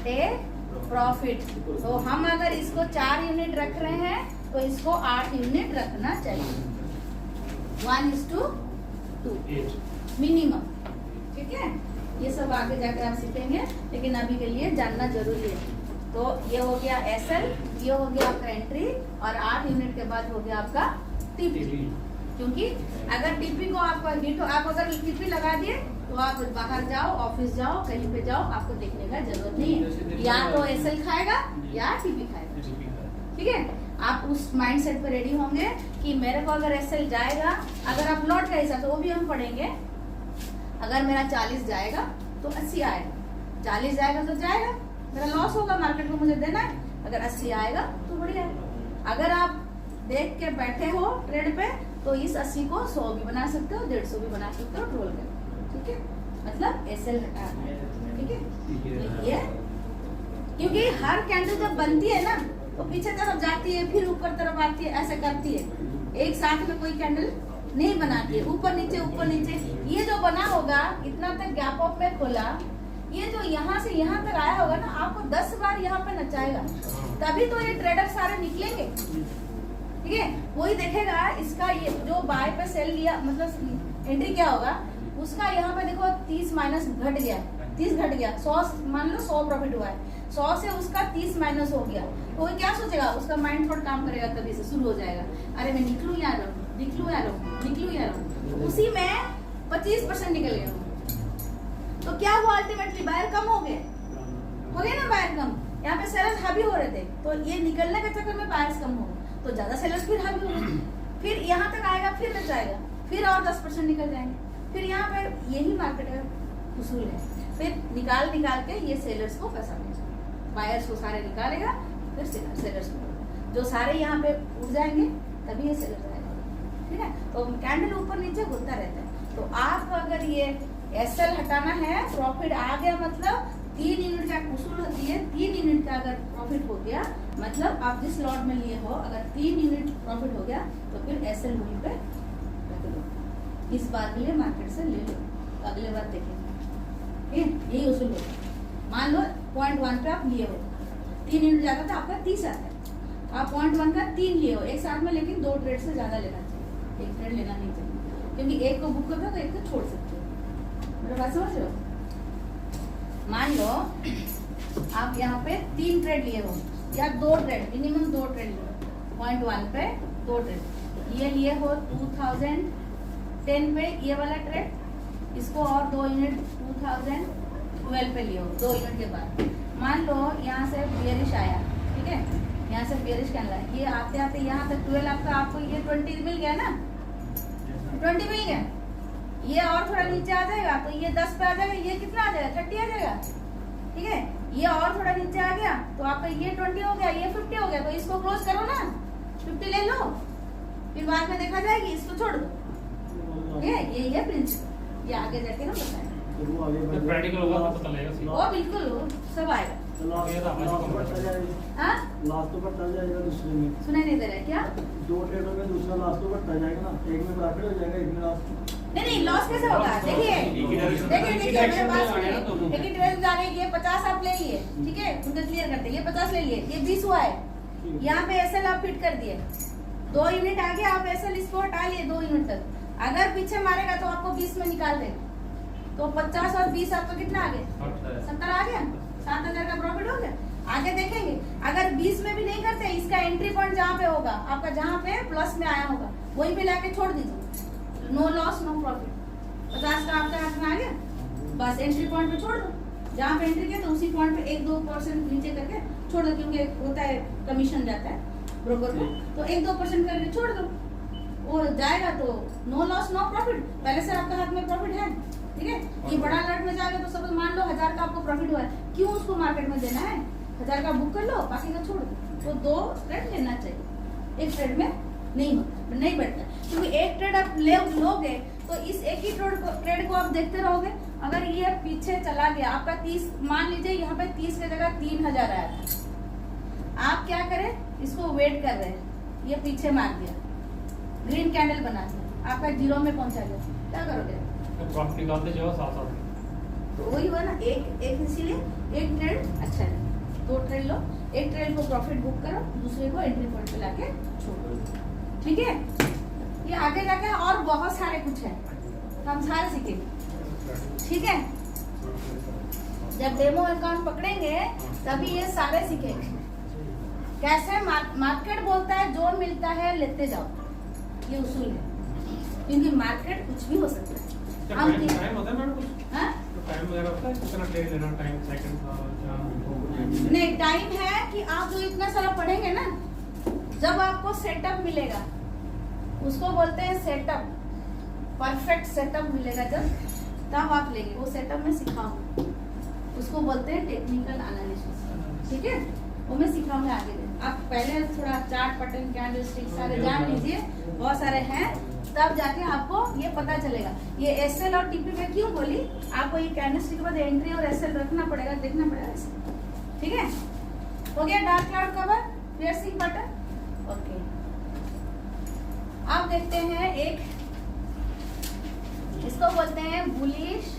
टेक प्रॉफिट। तो हम अगर इसको 4 यूनिट रख रहे हैं तो इसको 8 यूनिट रखना चाहिए। 1:2 मिनिमम। ठीक है, ये सब आगे जाकर आप सीखेंगे, लेकिन अभी के लिए जानना जरूरी है। तो ये हो गया SL, ये हो गया आपका एंट्री, और 8 यूनिट के बाद हो गया आपका TP। क्योंकि अगर TP को आपका हिट, आप अगर TP लगा दिए तो आप बाहर जाओ, ऑफिस जाओ, कहीं पे जाओ, आपको देखने का जरूरत नहीं है, या तो SL खाएगा या TP खाएगा। ठीक है, आप उस माइंड सेट पे रेडी होंगे कि मेरे को अगर SL जाएगा, अगर आप लॉट का हिसाब से वो भी हम पढ़ेंगे, अगर मेरा 40 जाएगा तो 80 आएगा, 40 जाएगा तो जाएगा, मेरा लॉस होगा, मार्केट को मुझे देना है। अगर 80 आएगा तो बढ़िया है। अगर आप देख के बैठे हो ट्रेड पे तो इस 80 को 100 भी बना सकते हो, 150 भी बना सकते हो, रोल कर। ठीक है, मतलब SL हटा। ठीक है, तो ये क्योंकि हर कैंडल जब बनती है ना तो पीछे तरफ जाती है, फिर ऊपर तरफ आती है, ऐसे करती है। एक साथ में कोई कैंडल नहीं बनाती है, ऊपर नीचे ऊपर नीचे। ये जो बना होगा, इतना तक गैप अप में खोला, ये जो यहाँ से यहाँ तक आया होगा ना, आपको 10 बार यहाँ पे नचाएगा, तभी तो ये ट्रेडर सारे निकलेंगे। ठीक है, वही देखेगा इसका ये जो बाय पे सेल लिया, मतलब एंट्री क्या होगा उसका, यहाँ पे देखो 30 माइनस घट गया, 30 घट गया, 100 मान लो 100 प्रॉफिट हुआ है, 100 से उसका 30 माइनस हो गया, तो वो क्या सोचेगा, उसका माइंड थोड़ा काम करेगा, तभी से शुरू हो जाएगा, अरे मैं निकलूं या रहूं, निकलूं या रहूं, निकलूं या रहूं। उसी में 25% निकल गया, तो क्या हुआ, अल्टीमेटली बायर कम हो गए, हो गए ना बायर कम। यहाँ पे सेलर्स हावी हो रहे थे, तो ये निकलने के चक्कर में बायर्स कम हो गए, तो ज्यादा सेलर्स फिर हावी हो गए, फिर यहाँ तक आएगा, फिर बच जाएगा, फिर और 10% निकल जाएंगे, फिर यहाँ पे यही मार्केट का उसूल है। फिर निकाल के ये सेलर्स को पैसा भेजेगा, बायर्स को सारे निकालेगा, फिर सेलर्स को, जो सारे यहाँ पे उड़ जाएंगे तभी ये सेलर्स आएगा। ठीक है, तो कैंडल ऊपर नीचे होता रहता है। तो आप अगर ये SL हटाना है, प्रॉफिट आ गया, मतलब 3 यूनिट का उसूल होती है, 3 यूनिट का अगर प्रॉफिट हो गया, मतलब आप जिस लॉट में लिए हो, अगर 3 यूनिट प्रॉफिट हो गया तो फिर SL वहीं पे रख लो, इस बार के लिए मार्केट से ले लो, तो अगले बार देखेंगे। ठीक है, यही उसूल होता है। मान लो 0.1 पे आप लिए हो, 3 यूनिट जाता था, आपका 30 आता है, आप 0.1 का 3 लिए हो एक साथ में, लेकिन 2 ट्रेड से ज्यादा लेना चाहिए, एक ट्रेड लेना नहीं चाहिए, क्योंकि एक को बुक करते हो तो एक को छोड़ सकते हो। मेरा बात समझ रहे हो? मान लो आप यहाँ पे 3 ट्रेड लिए हो, या 2 ट्रेड, मिनिमम 2 ट्रेड लिए हो, 0.1 पे 2 ट्रेड ये लिए हो, 2010 पे ये वाला ट्रेड, इसको और 2 यूनिट 2012 पे लियो, 2 यूनिट के बाद। मान लो यहाँ से बियरिश आया, ठीक है, यहाँ से बियरिश कैंडल आया, ये आते आते यहाँ तक 12 आपको ये 20 मिल गया ना, 20 मिल गया, ये और थोड़ा नीचे आ जाएगा तो ये 10 पे आ जाएगा, ये कितना आ जाएगा, 30 आ जाएगा। ठीक है, ये और थोड़ा नीचे आ गया तो आपका ये 20 हो गया, ये 50 हो गया, तो इसको क्लोज करो ना, 50 ले लो, फिर बाद में देखा जाएगी, इसको छोड़ दो। ठीक है, यही है प्रिंसिपल, ये आगे जाके ना बताएं, प्रैक्टिकल होगा तो पता लगेगा। वो बिल्कुल सब आएगा। हाँ, लास्ट तो बढ़ता जाएगा, दूसरे में सुनाई नहीं दे रहा है क्या? 2 ट्रेडों में दूसरा लास्ट तो बढ़ता जाएगा ना, एक में प्रॉफिट हो जाएगा, एक में लॉस। नहीं, लॉस कैसे होगा? देखिए मेरे पास एक ही ट्रेड जा रही है, ये 50 आप ले लिए, ठीक है, उनका क्लियर करते हैं, ये 50 ले लिए, ये 20 हुआ है, यहाँ पे SL आप फिट कर दिए, 2 यूनिट आगे आप SL इसको हटा लिए 2 यूनिट तक, अगर पीछे मारेगा तो आपको 20 में निकाल देगा, तो 50 और 20 आपका कितना आ गया, 70 आ गया, 7000 का प्रॉफिट हो गया। आगे देखेंगे, अगर 20 में भी नहीं करते, इसका एंट्री पॉइंट जहाँ पे होगा आपका, जहाँ पे प्लस में आया होगा वहीं पे लाके छोड़ दीजिए, नो लॉस नो प्रॉफिट, 50 का आपके हाथ में आ गया, बस एंट्री पॉइंट पे छोड़ दो, जहाँ पे एंट्री किया तो उसी पॉइंट पे 1-2% नीचे करके छोड़ दो, क्योंकि होता है कमीशन जाता है ब्रोकर को, तो 1-2% करके छोड़ दो, वो जाएगा तो नो लॉस नो प्रॉफिट, पहले से आपके हाथ में प्रॉफिट है। ठीक है, ये बड़ा अलर्ट में जाएगा तो सब मान लो 1000 का आपको प्रॉफिट हुआ है, क्यों उसको मार्केट में देना है, 1000 का बुक कर लो, बाकी का छोड़ दो, तो 2 ट्रेड लेना चाहिए, एक ट्रेड में नहीं बैठता, क्योंकि एक ट्रेड आप लोगे तो इस एक ही ट्रेड को आप देखते रहोगे, अगर ये पीछे चला गया आपका 30, मान लीजिए यहाँ पे 30 की जगह 3000 आया था, आप क्या करें, इसको वेट कर रहे हैं, ये पीछे मार दिया, ग्रीन कैंडल बना दिया, आपका 0 में पहुंचा गया, क्या करोगे? प्रॉफिट निकालते जाओ साथ, तो वही हुआ ना, एक इसीलिए एक ट्रेड अच्छा है। 2 ट्रेड लो, एक ट्रेड को प्रॉफिट बुक करो, दूसरे को एंट्री पॉइंट पे लाके छोड़ो। ठीक है, ये आगे जाके और बहुत सारे कुछ है, हम सारे सीखेंगे। ठीक है, जब डेमो अकाउंट पकड़ेंगे तभी ये सारे सीखेंगे। कैसे मार्केट बोलता है जोन मिलता है लेते जाओ, ये उसूल है, क्योंकि मार्केट कुछ भी हो सकता है। हम टाइम होता है मैडम कुछ? हाँ? तो टाइम वगैरह होता है कितना ट्रेड लेना, टाइम सेकंड का? नहीं, टाइम है कि आप जो इतना सारा पढ़ेंगे ना, जब आपको सेटअप मिलेगा उसको बोलते हैं सेटअप, परफेक्ट सेटअप मिलेगा जब, तब आप लेंगे। वो सेटअप में सिखाऊंगा, उसको बोलते हैं टेक्निकल एनालिसिस। ठीक है, वो मैं सिखाऊंगा आगे दिन। आप पहले थोड़ा चार्ट पैटर्न कैंडलस्टिक सारे जान लीजिए, बहुत सारे हैं, तब जाके आपको ये पता चलेगा। ये एसएल और टीपी में क्यों बोली, आपको ये कैंडलस्टिक के बाद एंट्री और एसएल रखना पड़ेगा, देखना पड़ेगा ऐसे। ठीक है, हो गया dark cloud cover, piercing pattern. Okay, अब देखते हैं एक, इसको बोलते हैं बुलिश।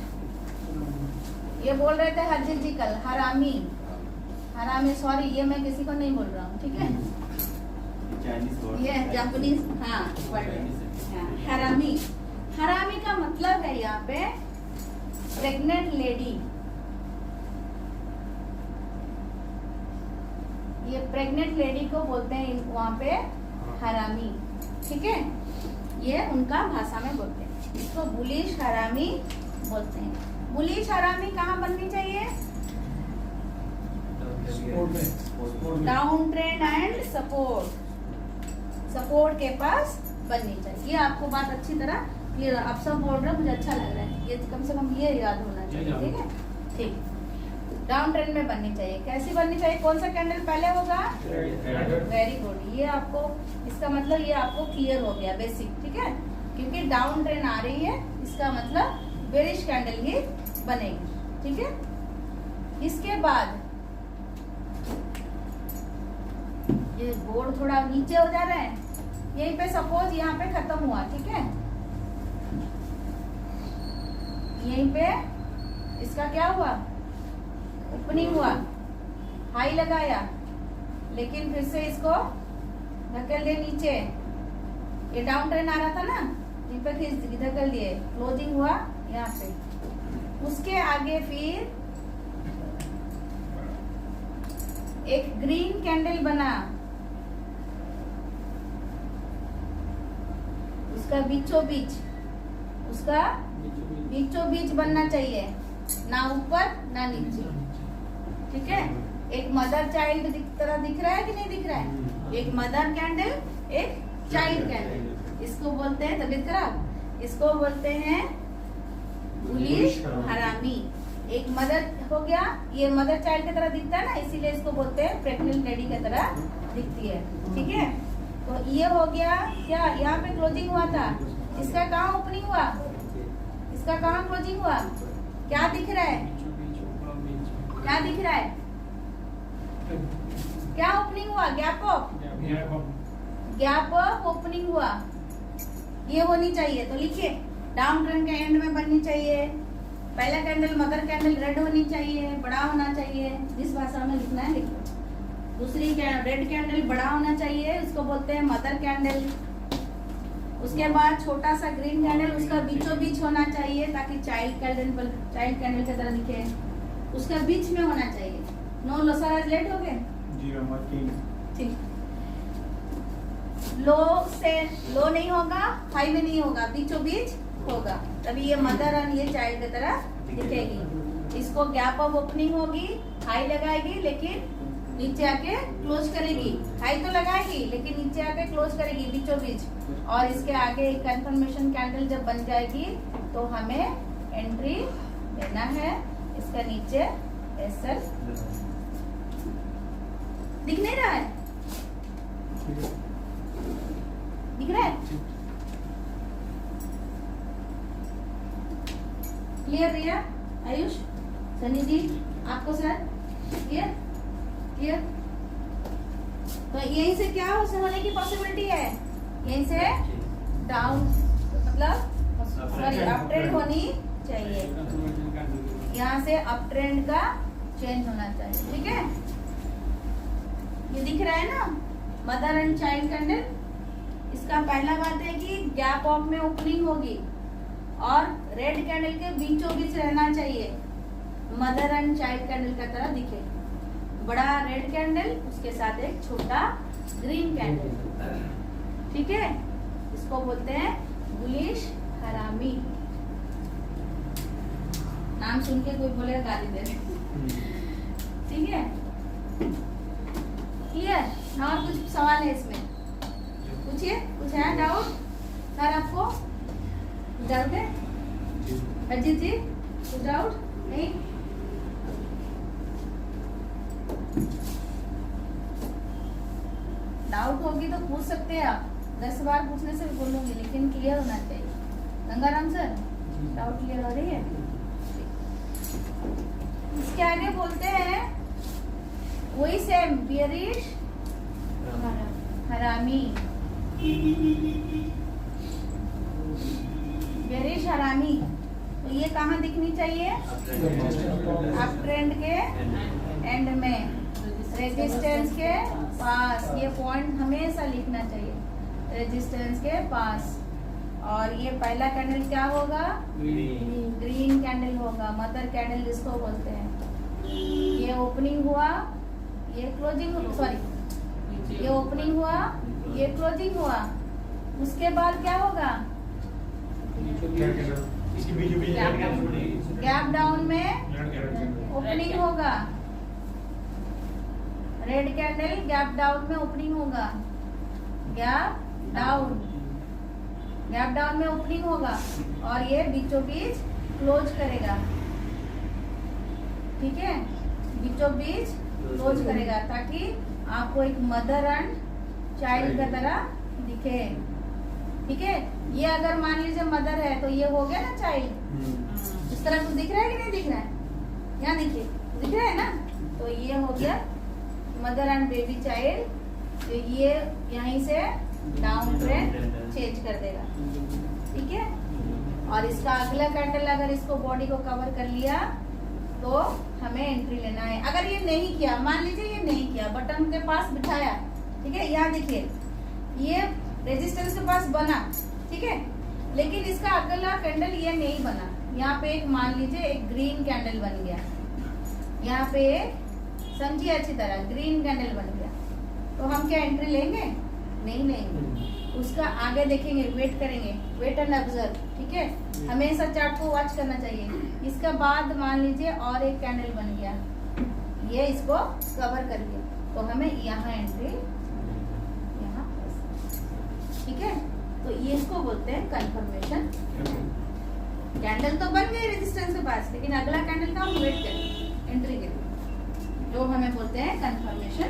ये बोल रहे थे हरजीत जी कल, हरामी, हरामी, सॉरी ये मैं किसी को नहीं बोल रहा हूँ। ठीक है, ये जापानीज हाँ वर्ड है, हरामी। हरामी का मतलब है यहाँ पे प्रेग्नेंट लेडी। ये प्रेग्नेंट लेडी को बोलते हैं वहाँ पे हरामी। ठीक है, ये उनका भाषा में बोलते हैं, इसको बुलिश हरामी बोलते हैं। बुलिश हरामी कहाँ बननी चाहिए? डाउन ट्रेंड एंड सपोर्ट के पास बननी चाहिए। ये आपको बात अच्छी तरह, ये आप सब बोल रहे हो, मुझे अच्छा लग रहा है, ये कम से कम ये याद होना चाहिए। ठीक है, ठीक, डाउन ट्रेंड में बननी चाहिए। कैसी बननी चाहिए? कौन सा कैंडल पहले होगा? वेरी गुड, ये आपको, इसका मतलब ये आपको क्लियर हो गया बेसिक। ठीक है, क्योंकि डाउन ट्रेंड आ रही है, इसका मतलब बेरिश कैंडल ही बनेगी। ठीक है, इसके बाद ये बोर्ड थोड़ा नीचे हो जा रहा है, यहीं पे सपोज यहाँ पे खत्म हुआ। ठीक है, यहीं पे इसका क्या हुआ? ओपनिंग हुआ, हाई लगाया, लेकिन फिर से इसको धकेल दिए नीचे। ये डाउन ट्रेंड आ रहा था ना, यहीं पे धकेल दिए, क्लोजिंग हुआ यहाँ पे। उसके आगे फिर एक ग्रीन कैंडल बना, उसका बीचों बीच बनना चाहिए, ना ऊपर ना नीचे। ठीक है, एक मदर चाइल्ड तरह दिख रहा है कि नहीं दिख रहा है? एक मदर कैंडल, एक चाइल्ड कैंडल, इसको बोलते हैं तबीयत खराब, इसको बोलते हैं बुलिश हरामी। एक मदर हो गया, ये मदर चाइल्ड की तरह दिखता है ना, इसीलिए इसको बोलते हैं प्रेग्नेंट लेडी की तरह दिखती है। ठीक है, तो ये हो गया क्या, यहाँ पे क्लोजिंग हुआ था, इसका कहाँ ओपनिंग हुआ, इसका कहाँ क्लोजिंग हुआ? क्या दिख रहा है? क्या दिख रहा है? क्या ओपनिंग हुआ? गैप ऑफ ओपनिंग हुआ, ये होनी चाहिए। तो लिखिए, डाउन ट्रेंड के एंड में बननी चाहिए। पहला कैंडल मदर कैंडल रेड होनी चाहिए, बड़ा होना चाहिए, जिस भाषा में लिखना है लिखो। दूसरी रेड कैंडल बड़ा होना चाहिए, इसको बोलते हैं मदर कैंडल। उसके बाद छोटा सा ग्रीन कैंडल, उसका बीचों बीच होना चाहिए ताकि चाइल्ड कैंडल की तरह दिखे, उसका बीच में होना चाहिए। नो लो सर, आज लेट हो गए। ठीक, लो से लो नहीं होगा, हाई में नहीं होगा, बीचों बीच होगा, तभी ये मदर और ये चाइल्ड की तरह दिखेगी। इसको गैप ऑफ ओपनिंग होगी, हाई लगाएगी लेकिन नीचे आके क्लोज करेगी। हाई तो लगाएगी लेकिन नीचे आके क्लोज करेगी बीचों बीच। और इसके आगे एक कंफर्मेशन कैंडल जब बन जाएगी तो हमें एंट्री देना है। इसका नीचे एसएल दिख नहीं रहा है, दिख रहा है? क्लियर रिया, आयुष, सनी जी, आपको सर क्लियर? क्लियर? तो यहीं से क्या होने की पॉसिबिलिटी है? यहीं से डाउन मतलब सॉरी अप ट्रेंड होनी चाहिए, यहाँ से अप ट्रेंड का चेंज होना चाहिए। ठीक है, ये दिख रहा है ना, मदर एंड चाइल्ड कैंडल। इसका पहला बात है कि गैप ऑफ में ओपनिंग होगी और रेड कैंडल के बीचों बीच रहना चाहिए, मदर एंड चाइल्ड कैंडल का तरह दिखे। बड़ा रेड कैंडल, उसके साथ एक छोटा ग्रीन कैंडल, ठीक है। इसको बोलते हैं बुलिश हरामी। नाम सुन के कोई बोलेगा गाली दे रहे, ठीक है। क्लियर ना? और कुछ सवाल है इसमें? पूछिए, कुछ है डाउट सर आपको? डाउट है अजीत जी? कुछ डाउट नहीं? डाउट होगी तो पूछ सकते हैं आप, 10 बार पूछने से बोलूंगी, लेकिन क्लियर होना चाहिए। गंगाराम सर, डाउट क्लियर हो रही है? इसके आगे बोलते हैं वही सेम, बियरिश हरामी। बियरिश हरामी, तो ये कहाँ दिखनी चाहिए? अप ट्रेंड के एंड में, रेजिस्टेंस के पास। ये पॉइंट हमेशा लिखना चाहिए, रेजिस्टेंस के पास। और ये पहला कैंडल क्या होगा? ग्रीन कैंडल होगा, मदर कैंडल जिसको बोलते हैं। ये ओपनिंग हुआ, ये क्लोजिंग, सॉरी ये ओपनिंग हुआ, ये क्लोजिंग हुआ। उसके बाद क्या होगा? गैप डाउन में ओपनिंग होगा, रेड कैंडल गैप डाउन में ओपनिंग होगा, गैप डाउन, गैप डाउन में ओपनिंग होगा और ये बीचों बीच क्लोज करेगा, ठीक है। बीचों बीच क्लोज करेगा ताकि आपको एक मदर एंड चाइल्ड का तरह दिखे, ठीक है। ये अगर मान लीजिए मदर है तो ये हो गया ना चाइल्ड। इस तरह कुछ दिख रहा है कि नहीं दिख रहा है? यहाँ देखिए, दिख रहा है ना? तो ये हो गया मदर एंड बेबी चाइल्ड। तो ये यहीं से डाउन ट्रेंड चेंज कर देगा, ठीक है। और इसका अगला कैंडल अगर इसको बॉडी को कवर कर लिया तो हमें एंट्री लेना है। अगर ये नहीं किया, मान लीजिए ये नहीं किया, बटन के पास बिठाया, ठीक है। यहाँ देखिए ये रेजिस्टेंस के पास बना, ठीक है, लेकिन इसका अगला कैंडल ये नहीं बना। यहाँ पे एक मान लीजिए एक ग्रीन कैंडल बन गया, यहाँ पे समझिए अच्छी तरह, ग्रीन कैंडल बन गया, तो हम क्या एंट्री लेंगे? नहीं लेंगे। उसका आगे देखेंगे, वेट करेंगे, वेट एंड ऑब्जर्व, ठीक है। हमेशा चार्ट को वॉच करना चाहिए। इसका बाद मान लीजिए और एक कैंडल बन गया, ये इसको कवर कर लिया, तो हमें यहाँ एंट्री, यहाँ, ठीक है। तो ये इसको बोलते हैं कंफर्मेशन। कैंडल तो बन गई रेजिस्टेंस के पास, लेकिन अगला कैंडल का हम वेट करेंगे एंट्री के लिए, जो हमें बोलते हैं कंफर्मेशन।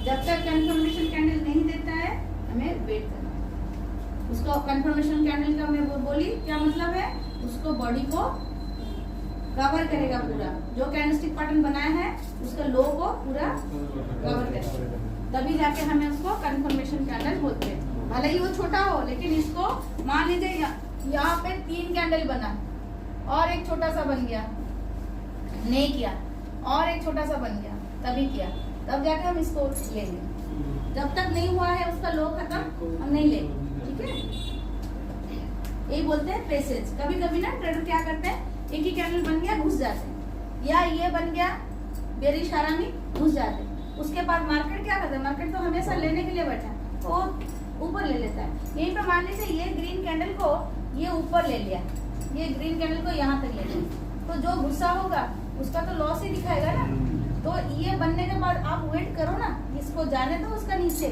जब तक कंफर्मेशन कैंडल नहीं देता है हमें वेट करना है। उसको कंफर्मेशन कैंडल का मैं बोली क्या मतलब है? उसको बॉडी को कवर करेगा पूरा, जो कैंडलस्टिक पैटर्न बनाया है उसका लो को पूरा कवर करेगा, तभी जाके हमें उसको कंफर्मेशन कैंडल बोलते हैं। भले ही वो छोटा हो, लेकिन इसको मान लीजिए यहाँ पे 3 कैंडल बना और एक छोटा सा बन गया, नहीं किया, और एक छोटा सा बन गया, तभी किया, तब जाके हम इसको लेंगे। जब तक नहीं हुआ है उसका लो खत्म, हम नहीं लेंगे, ठीक है। यही बोलते हैं पेसेज। कभी कभी ना ट्रेडर क्या करते हैं, एक ही कैंडल बन गया घुस जाते हैं, या ये बन गया बेरिश हरामी घुस जाते हैं। उसके बाद मार्केट क्या करता है? मार्केट तो हमेशा लेने के लिए बैठा है, तो ऊपर ले लेता है। यहीं पे मान लीजिए ये ग्रीन कैंडल को ये ऊपर ले लिया, ये ग्रीन कैंडल को यहाँ तक ले लिया, तो जो गुस्सा होगा उसका तो लॉस ही दिखाएगा ना। तो ये बनने के बाद आप वेट करो ना, इसको जाने दो उसका नीचे,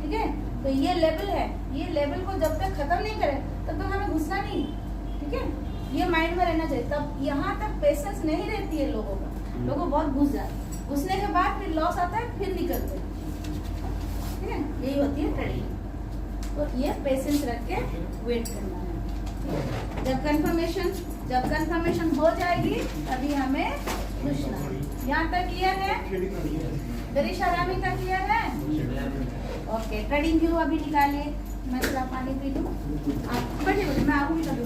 ठीक है। तो ये लेवल है, ये लेवल को जब तक खत्म नहीं करे तब तक हमें घुसना नहीं, ठीक है। ये माइंड में रहना चाहिए। तब यहाँ तक पेशेंस नहीं रहती है लोगों का, लोगों बहुत घुस जाते हैं, घुसने के बाद फिर लॉस आता है, फिर निकलते हैं, ठीक है। यही होती है ट्रेडिंग। तो ये पेशेंस रख के वेट करना है। जब कंफर्मेशन हो जाएगी तभी हमें घुसना। यहाँ तक क्लियर है? बेरिश हरामी का क्लियर है? ओके, ट्रेडिंग व्यू अभी निकालिए। मैं थोड़ा पानी पी लूँ, आप बैठे बैठे, मैं आऊँगी तभी।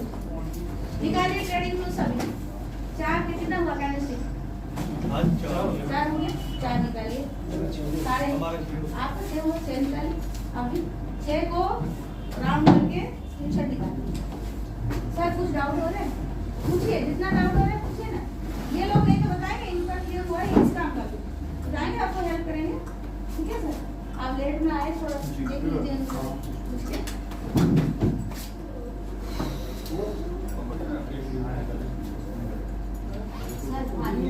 निकालिए ट्रेडिंग व्यू सभी। 4 कितना हुआ कैंडलस्टिक? आज चार 4 हो गया, 4 निकालिए। सारे हमारे आपका 6 हो, 6 निकालिए। अभी 6 को राउंड करके स्क्रीनशॉट निकालिए। सर कुछ डाउट हो रहा है? पूछिए, जितना डाउट हो रहा है पूछिए ना। ये लोग नहीं तो बताएंगे इनका क्लियर हुआ है, इस काम का भी बताएंगे, आपको हेल्प करेंगे। ठीक है सर, आप लेट में आए, थोड़ा देख लीजिए उनको, पूछिए। सर पानी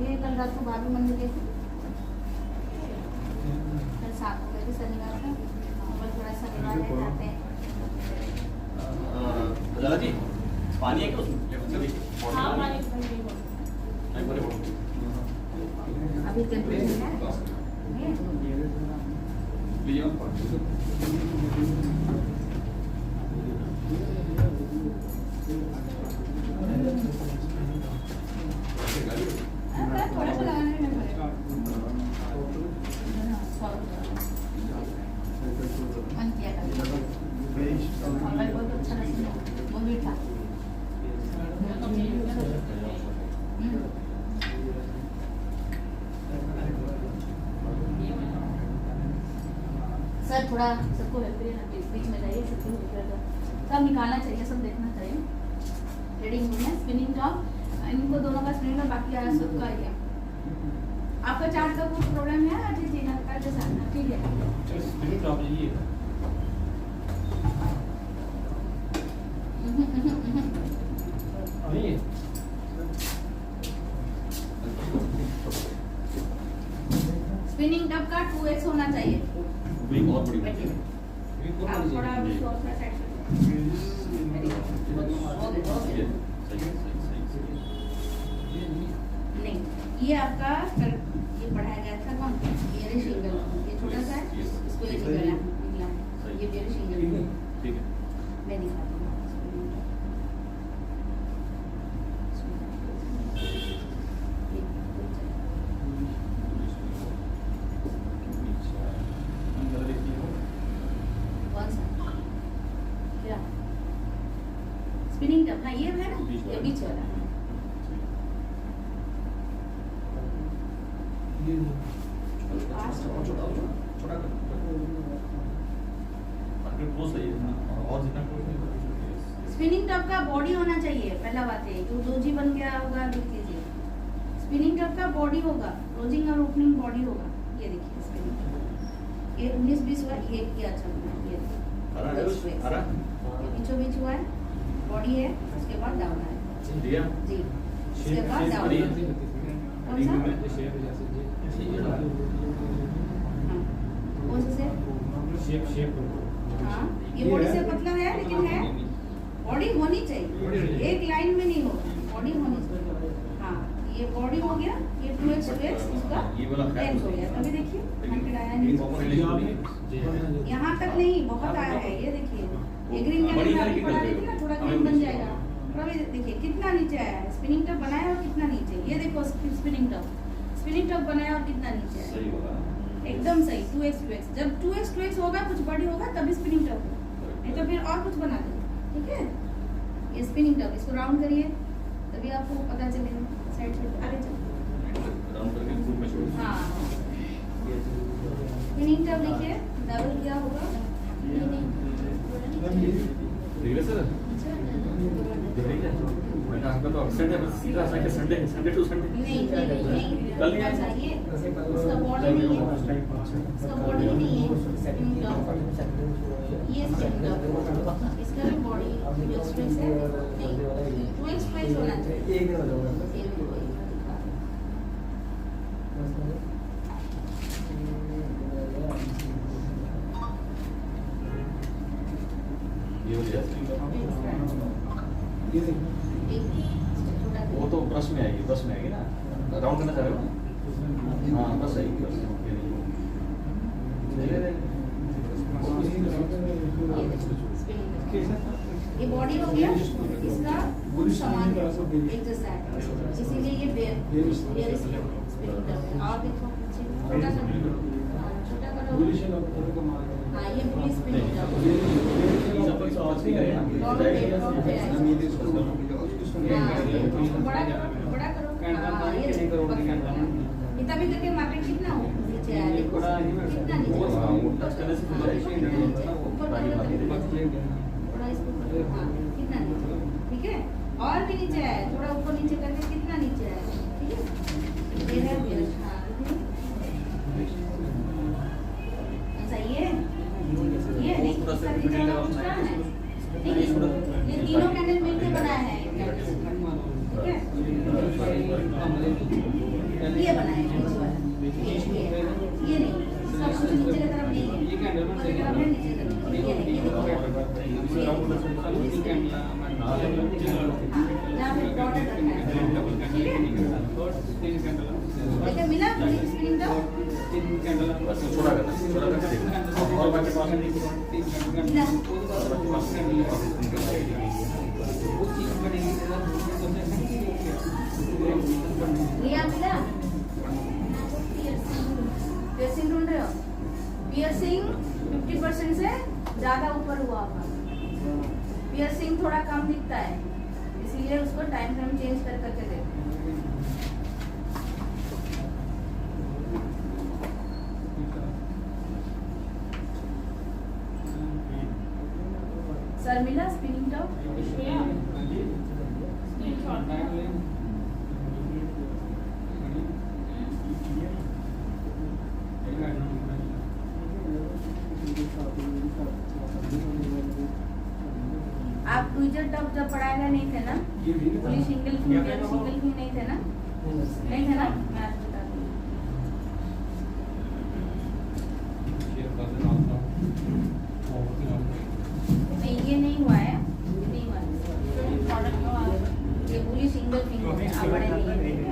ये कल रात को बाबू मंदिर गए थे, कल 7 को गए थे, शनिवार था, और थोड़ा शनिवार है, जाते हैं। दादा जी पानी है क्या उसमें? हाँ पानी नहीं बोले बोलो। अभी टेम्परेचर है लीजिए थोड़ा सा लगाने में पड़ेगा। मन किया था, बहुत अच्छा लगा, वो मीठा। सर थोड़ा सबको हेल्प करिए ना, बीच में जाइए, सबको हेल्प करिए, सब निकालना चाहिए, सब देखना चाहिए। रीडिंग में स्पिनिंग टॉप, इनको दोनों का स्पिनिंग टॉप, बाकी आया सबका ही है। आपका चार्ट का कुछ प्रॉब्लम है? जी जी ना, कर दे सामना, ठीक है। स्पिनिंग टॉप ये नहीं है। स्पिनिंग टॉप का 2x होना चाहिए। वही बहुत बड़ी बैठिए। आप थोड़ा दूसरा साइड कर नहीं, ये आपका ये पढ़ाया गया था कौन? ये सिंगल, ये छोटा सा है, इसको ये सिंगल है, निकला है, ये भी सिंगल है। ठीक है मैं दिखाती हूँ। कौन सा? क्या? स्पिनिंग टॉप, हाँ ये है ना, ये बीच वाला। स्पिनिंग टॉप का बॉडी होना चाहिए, पहला बात है। जो दो जी बन गया होगा लिख लीजिए। स्पिनिंग टॉप का बॉडी होगा, क्लोजिंग और ओपनिंग बॉडी होगा। ये देखिए स्पिनिंग टॉप, ये 19-20 हुआ, ये क्या चल रहा है, ये बीचों बीच हुआ है, बॉडी है, उसके बाद डाउन है जी, उसके बाद डाउन है। कौन सा? कौन सा शेप हाँ, ये बॉडी से पतला है, लेकिन है बॉडी होनी चाहिए, एक लाइन में नहीं होगा, बॉडी होनी चाहिए। हाँ, ये बॉडी हो गया, ये 2x 2x, इसका लेंथ हो गया। अभी देखिए हंड्रेड आया नहीं, यहाँ तक नहीं, बहुत आया है। ये देखिए, ये ग्रीन कलर की आपकी बना देती ना, थोड़ा ग्रीन बन जाएगा। और अभी देखिए कितना नीचे आया है, स्पिनिंग टॉप बनाया और कितना नीचे। ये देखो स्पिनिंग टॉप बनाया और कितना नीचे आया, एकदम सही। 2x 2x, जब 2x 2x होगा, कुछ बड़ी होगा, तभी स्पिनिंग टॉप होगा, नहीं तो फिर और कुछ बना देंगे। ठीक है, ये स्पिनिंग टॉप, इसको राउंड करिए, तभी आपको पता चलेगा। साइड से आगे चलो, हाँ स्पिनिंग टॉप लिखिए, डबल क्या होगा? संडे टू संडे नहीं कल चाहिए, उसका बॉडी नहीं है, उसका बॉडी नहीं है स्पिनिंग टॉप, ये स्पिनिंग टॉप, इसका भी बॉडी 2x 2x है, नहीं 2x 2x होना चाहिए। वो तो ब्रश में आएगी ना, राउंड करना चाह रहे हो? हाँ बस आएगी बस। ये बॉडी हो गया, इसका कुछ सामान है एक जैसा है, इसीलिए ये बेयर स्पिनिंग टर्म है। और देखो पीछे छोटा सा, छोटा करो। हाँ ये पुलिस स्पिनिंग टर्म है। बड़ा करो। हाँ ये तभी करके मार्केट कितना हो नीचे आया, देखो कितना नीचे ऊपर थोड़ा इसको हाँ कितना नीचे, ठीक है। और भी नीचे आया, थोड़ा ऊपर नीचे करके कितना नीचे आया, ठीक है। ये है बेयर, हाँ सही है। ये नहीं इसका नीचे वाला दूसरा है, नहीं ये तीनों कैंडल मिलकर बनाया है, ठीक है। ये बनाया है नीचे वाला, ये नहीं सब कुछ नीचे की तरफ नहीं है, ऊपर की तरफ है, नीचे की तरफ ये देखिए जहाँ पे बॉर्डर रखा है, ठीक है। देखिए मिला स्क्रीन का बस छोटा करना देखना और बाकी पास मिला। लिया मिला। पियर्सिंग ढूंढ रहे हो, पियर्सिंग 50% से ज्यादा ऊपर हुआ होगा, पियर्सिंग थोड़ा कम दिखता है, इसीलिए उसको टाइम फ्रेम चेंज कर करके देखो। सर मिला स्पिनिंग टॉप? आप ट्विजर टॉप जब पढ़ाएगा नहीं थे ना, पुलिस सिंगल फिंग नहीं थे ना, नहीं थे ना, मैं आपको बता दूँ। नहीं ये नहीं हुआ है, ये नहीं हुआ है, ये पुलिस सिंगल फिंग है, आप बड़े नहीं है।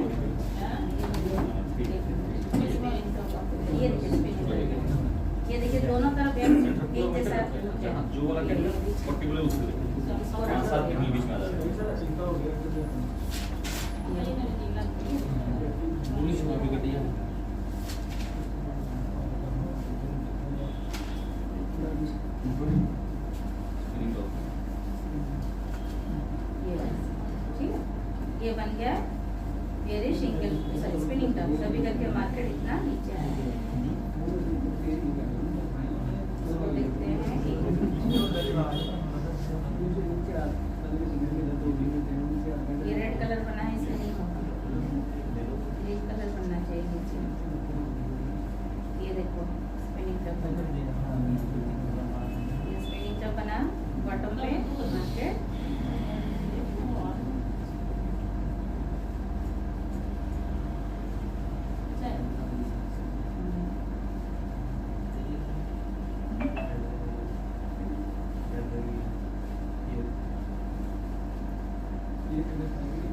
ये देखिए दोनों तरफ एक जैसा जो वाला कैंडल पर्टिकुलर उसको देखो पांच सात के बीच में आ जाता है पुलिस को भी कटिया ठीक है। ये बन गया मेरे सिंगल स्पिनिंग टर्म, सभी करके मार्केट इतना नीचे आया है। इसको देखते हैं ये रेड कलर बना है, इसे नहीं होगा, रेड कलर बनना चाहिए नीचे। ये देखो स्पिनिंग टर्म बना, ये स्पिनिंग टर्म बना बॉटम पे मार्केट।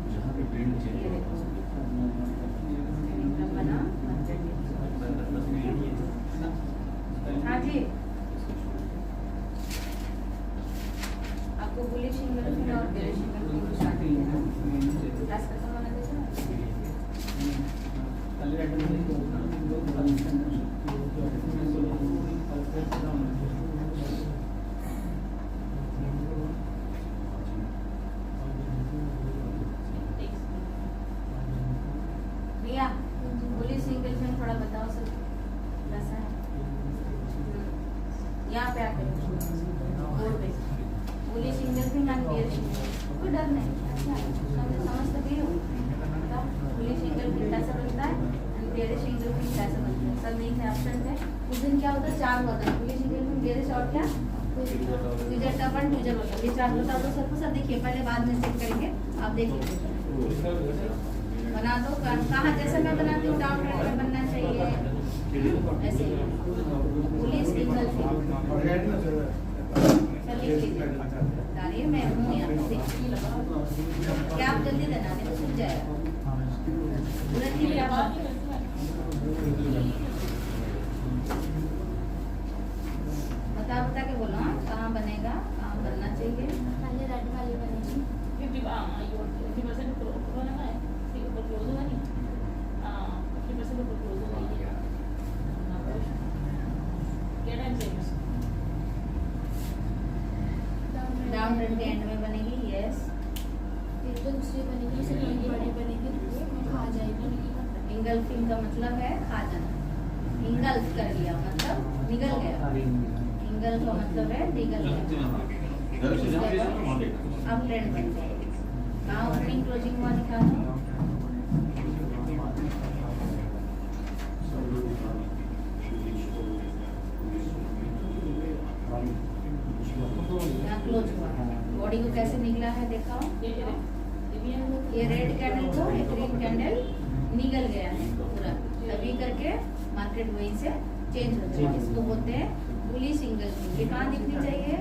जहाँ पे प्रिंट चेंज ये देखो स्पिनिंग टर्म बना मार्केट। हाँ जी, आपको बुलिश सिंगल फिंगर और बेरिश सिंगल फिंगर स्टार्ट किया ना, क्लास खत्म होने दीजिए। रिया बुलिश सिंगल फिंगर थोड़ा बताओ सर कैसा है। यहाँ पे आके बोर्ड पे bullish single finger and bearish single, कोई डर नहीं। अच्छा समझ तो गई हो, बताओ बुलिश सिंगल फिंगर कैसा बनता है एंड बेरिश सिंगल फिंगर कैसा बनता है। सब नहीं थे ऑप्शन थे उस दिन, क्या होता है चार होता है, बुलिश सिंगल फिंगर बेरिश और क्या ट्विजर टर्म एंड ट्विजर होता है। ये चार बता दो सर को, सर देखिए पहले बाद में चेक करेंगे, आप देखिए बना दो। कहाँ जैसे मैं बनाती हूँ डाउन रेड में बनना चाहिए ऐसे पुलिस सिंगल फिंगर। चलिए डालिए, मैं हूँ यहाँ पे, क्या आप जल्दी देना नहीं तो सूख जाएगा तुरंत ही। क्या इंगल्फिंग का मतलब है खा जाना। इंगल्फ कर लिया मतलब निगल गया। इंगल का मतलब है निगल गया। अब ट्रेंड करते हैं। कहाँ ओपनिंग क्लोजिंग हुआ दिखा दो। यहाँ क्लोज हुआ। बॉडी को कैसे निकला है दिखाओ। ये रेड कैंडल को ये ग्रीन कैंडल निकल गया है पूरा, तभी करके मार्केट वहीं से चेंज हो जाएगा। इसको बोलते हैं बुलिश इंगल्फिंग। ये कहाँ दिखनी चाहिए?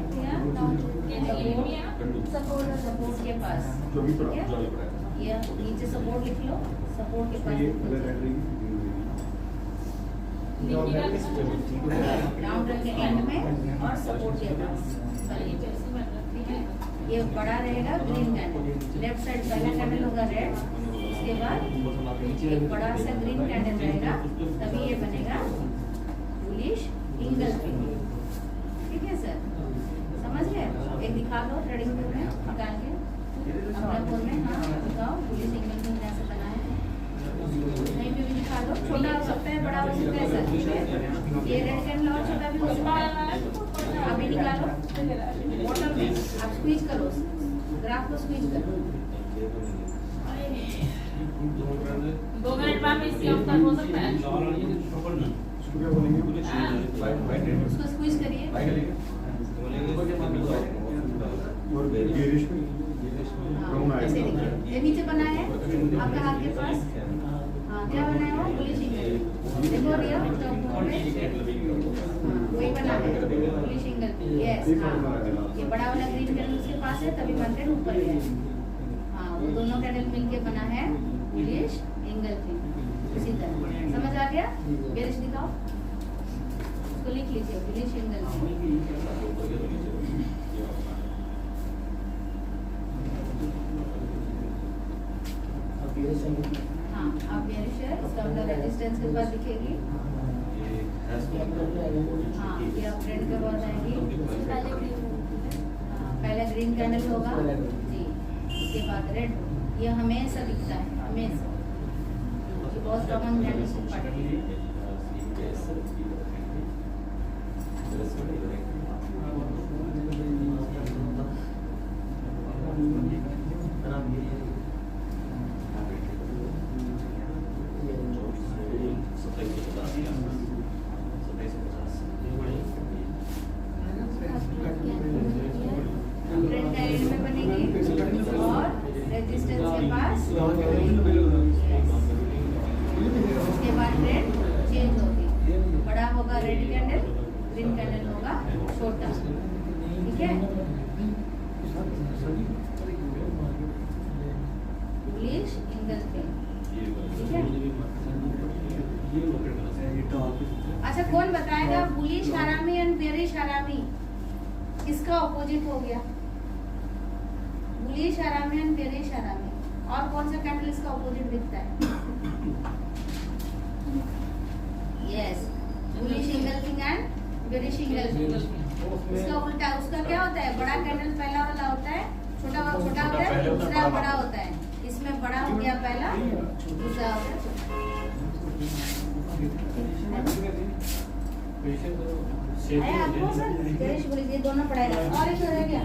सपोर्ट के पास, ठीक है। ये नीचे सपोर्ट लिख लो, सपोर्ट के पास डाउन ट्रेंड के एंड में और सपोर्ट के पास, ठीक है। ये बड़ा रहेगा ग्रीन कैंडल, लेफ्ट साइड पहला कैंडल होगा रेड, उसके बाद एक बड़ा सा ग्रीन कैंडल रहेगा, तभी ये बनेगा बुलिश इंगल्फिंग। ठीक है सर, समझ गए? एक दिखा दो ट्रेडिंग व्यू में निकाल के अपने फोन में। हाँ दिखाओ बुलिश इंगल्फिंग कैसे बना है, कहीं पे भी दिखा दो। छोटा हो सकता है, बड़ा हो सकता है सर, ठीक है। ये रेड कैंडल और छोटा भी हो सकता है। अभी निकालो, आप स्क्वीज करो, ग्राफ को स्क्वीज करो। 2 मिनट बाद में इसकी अवतार हो सकता है। उसको स्क्वीज करिए। हाँ, ऐसे देखिए, ये नीचे बना है आपके हाथ के पास। हाँ, क्या बना है वो? Bullish engulfing. देखो रिया, वही बना है बुलिश इंगल्फिंग। यस, हाँ, ये बड़ा वाला ग्रीन कैंडल उसके पास है, तभी मार्केट ऊपर गया है। हाँ, वो दोनों कैंडल मिलके बना है बुलिश इंगल्फिंग। इसी तरह समझ आ गया? बेरिश दिखाओ, उसको लिख लीजिए बुलिश इंगल्फिंग। हाँ, आप बेरिश है, इसका मतलब रेजिस्टेंस के पास दिखेगी। हाँ, ये आप ट्रेंड के बाद आएगी। पहले ग्रीन कैंडल होगा जी, उसके बाद रेड। ये हमेशा दिखता है, हमेशा। ये बहुत कॉमन कैंडल पड़ती है। ट्रेंड का एंड में बनेगी और रेजिस्टेंस के पास, उसके बाद ट्रेंड चेंज होगी। बड़ा होगा रेड कैंडल, ग्रीन कैंडल होगा छोटा, ठीक है। बुलिश इंगल्फिंग, ठीक है। अच्छा, कौन बताएगा बुलिश हरामी एंड बेरिश हरामी किसका ऑपोजिट हो गया? बुलिश हरामी एंड बेरिश हरामी। और कौन सा कैंडल इसका ऑपोजिट दिखता है? Yes, bullish engulfing and bearish engulfing. इसका उल्टा, उसका क्या होता है? बड़ा कैंडल पहला वाला होता है, छोटा होता है, दूसरा बड़ा होता है। इसमें बड़ा हो गया पहला, दूसरा हो गया छोटा। आपको सर बेरिश बुलिश ये दोनों पढ़ाएगा। और एक रह गया,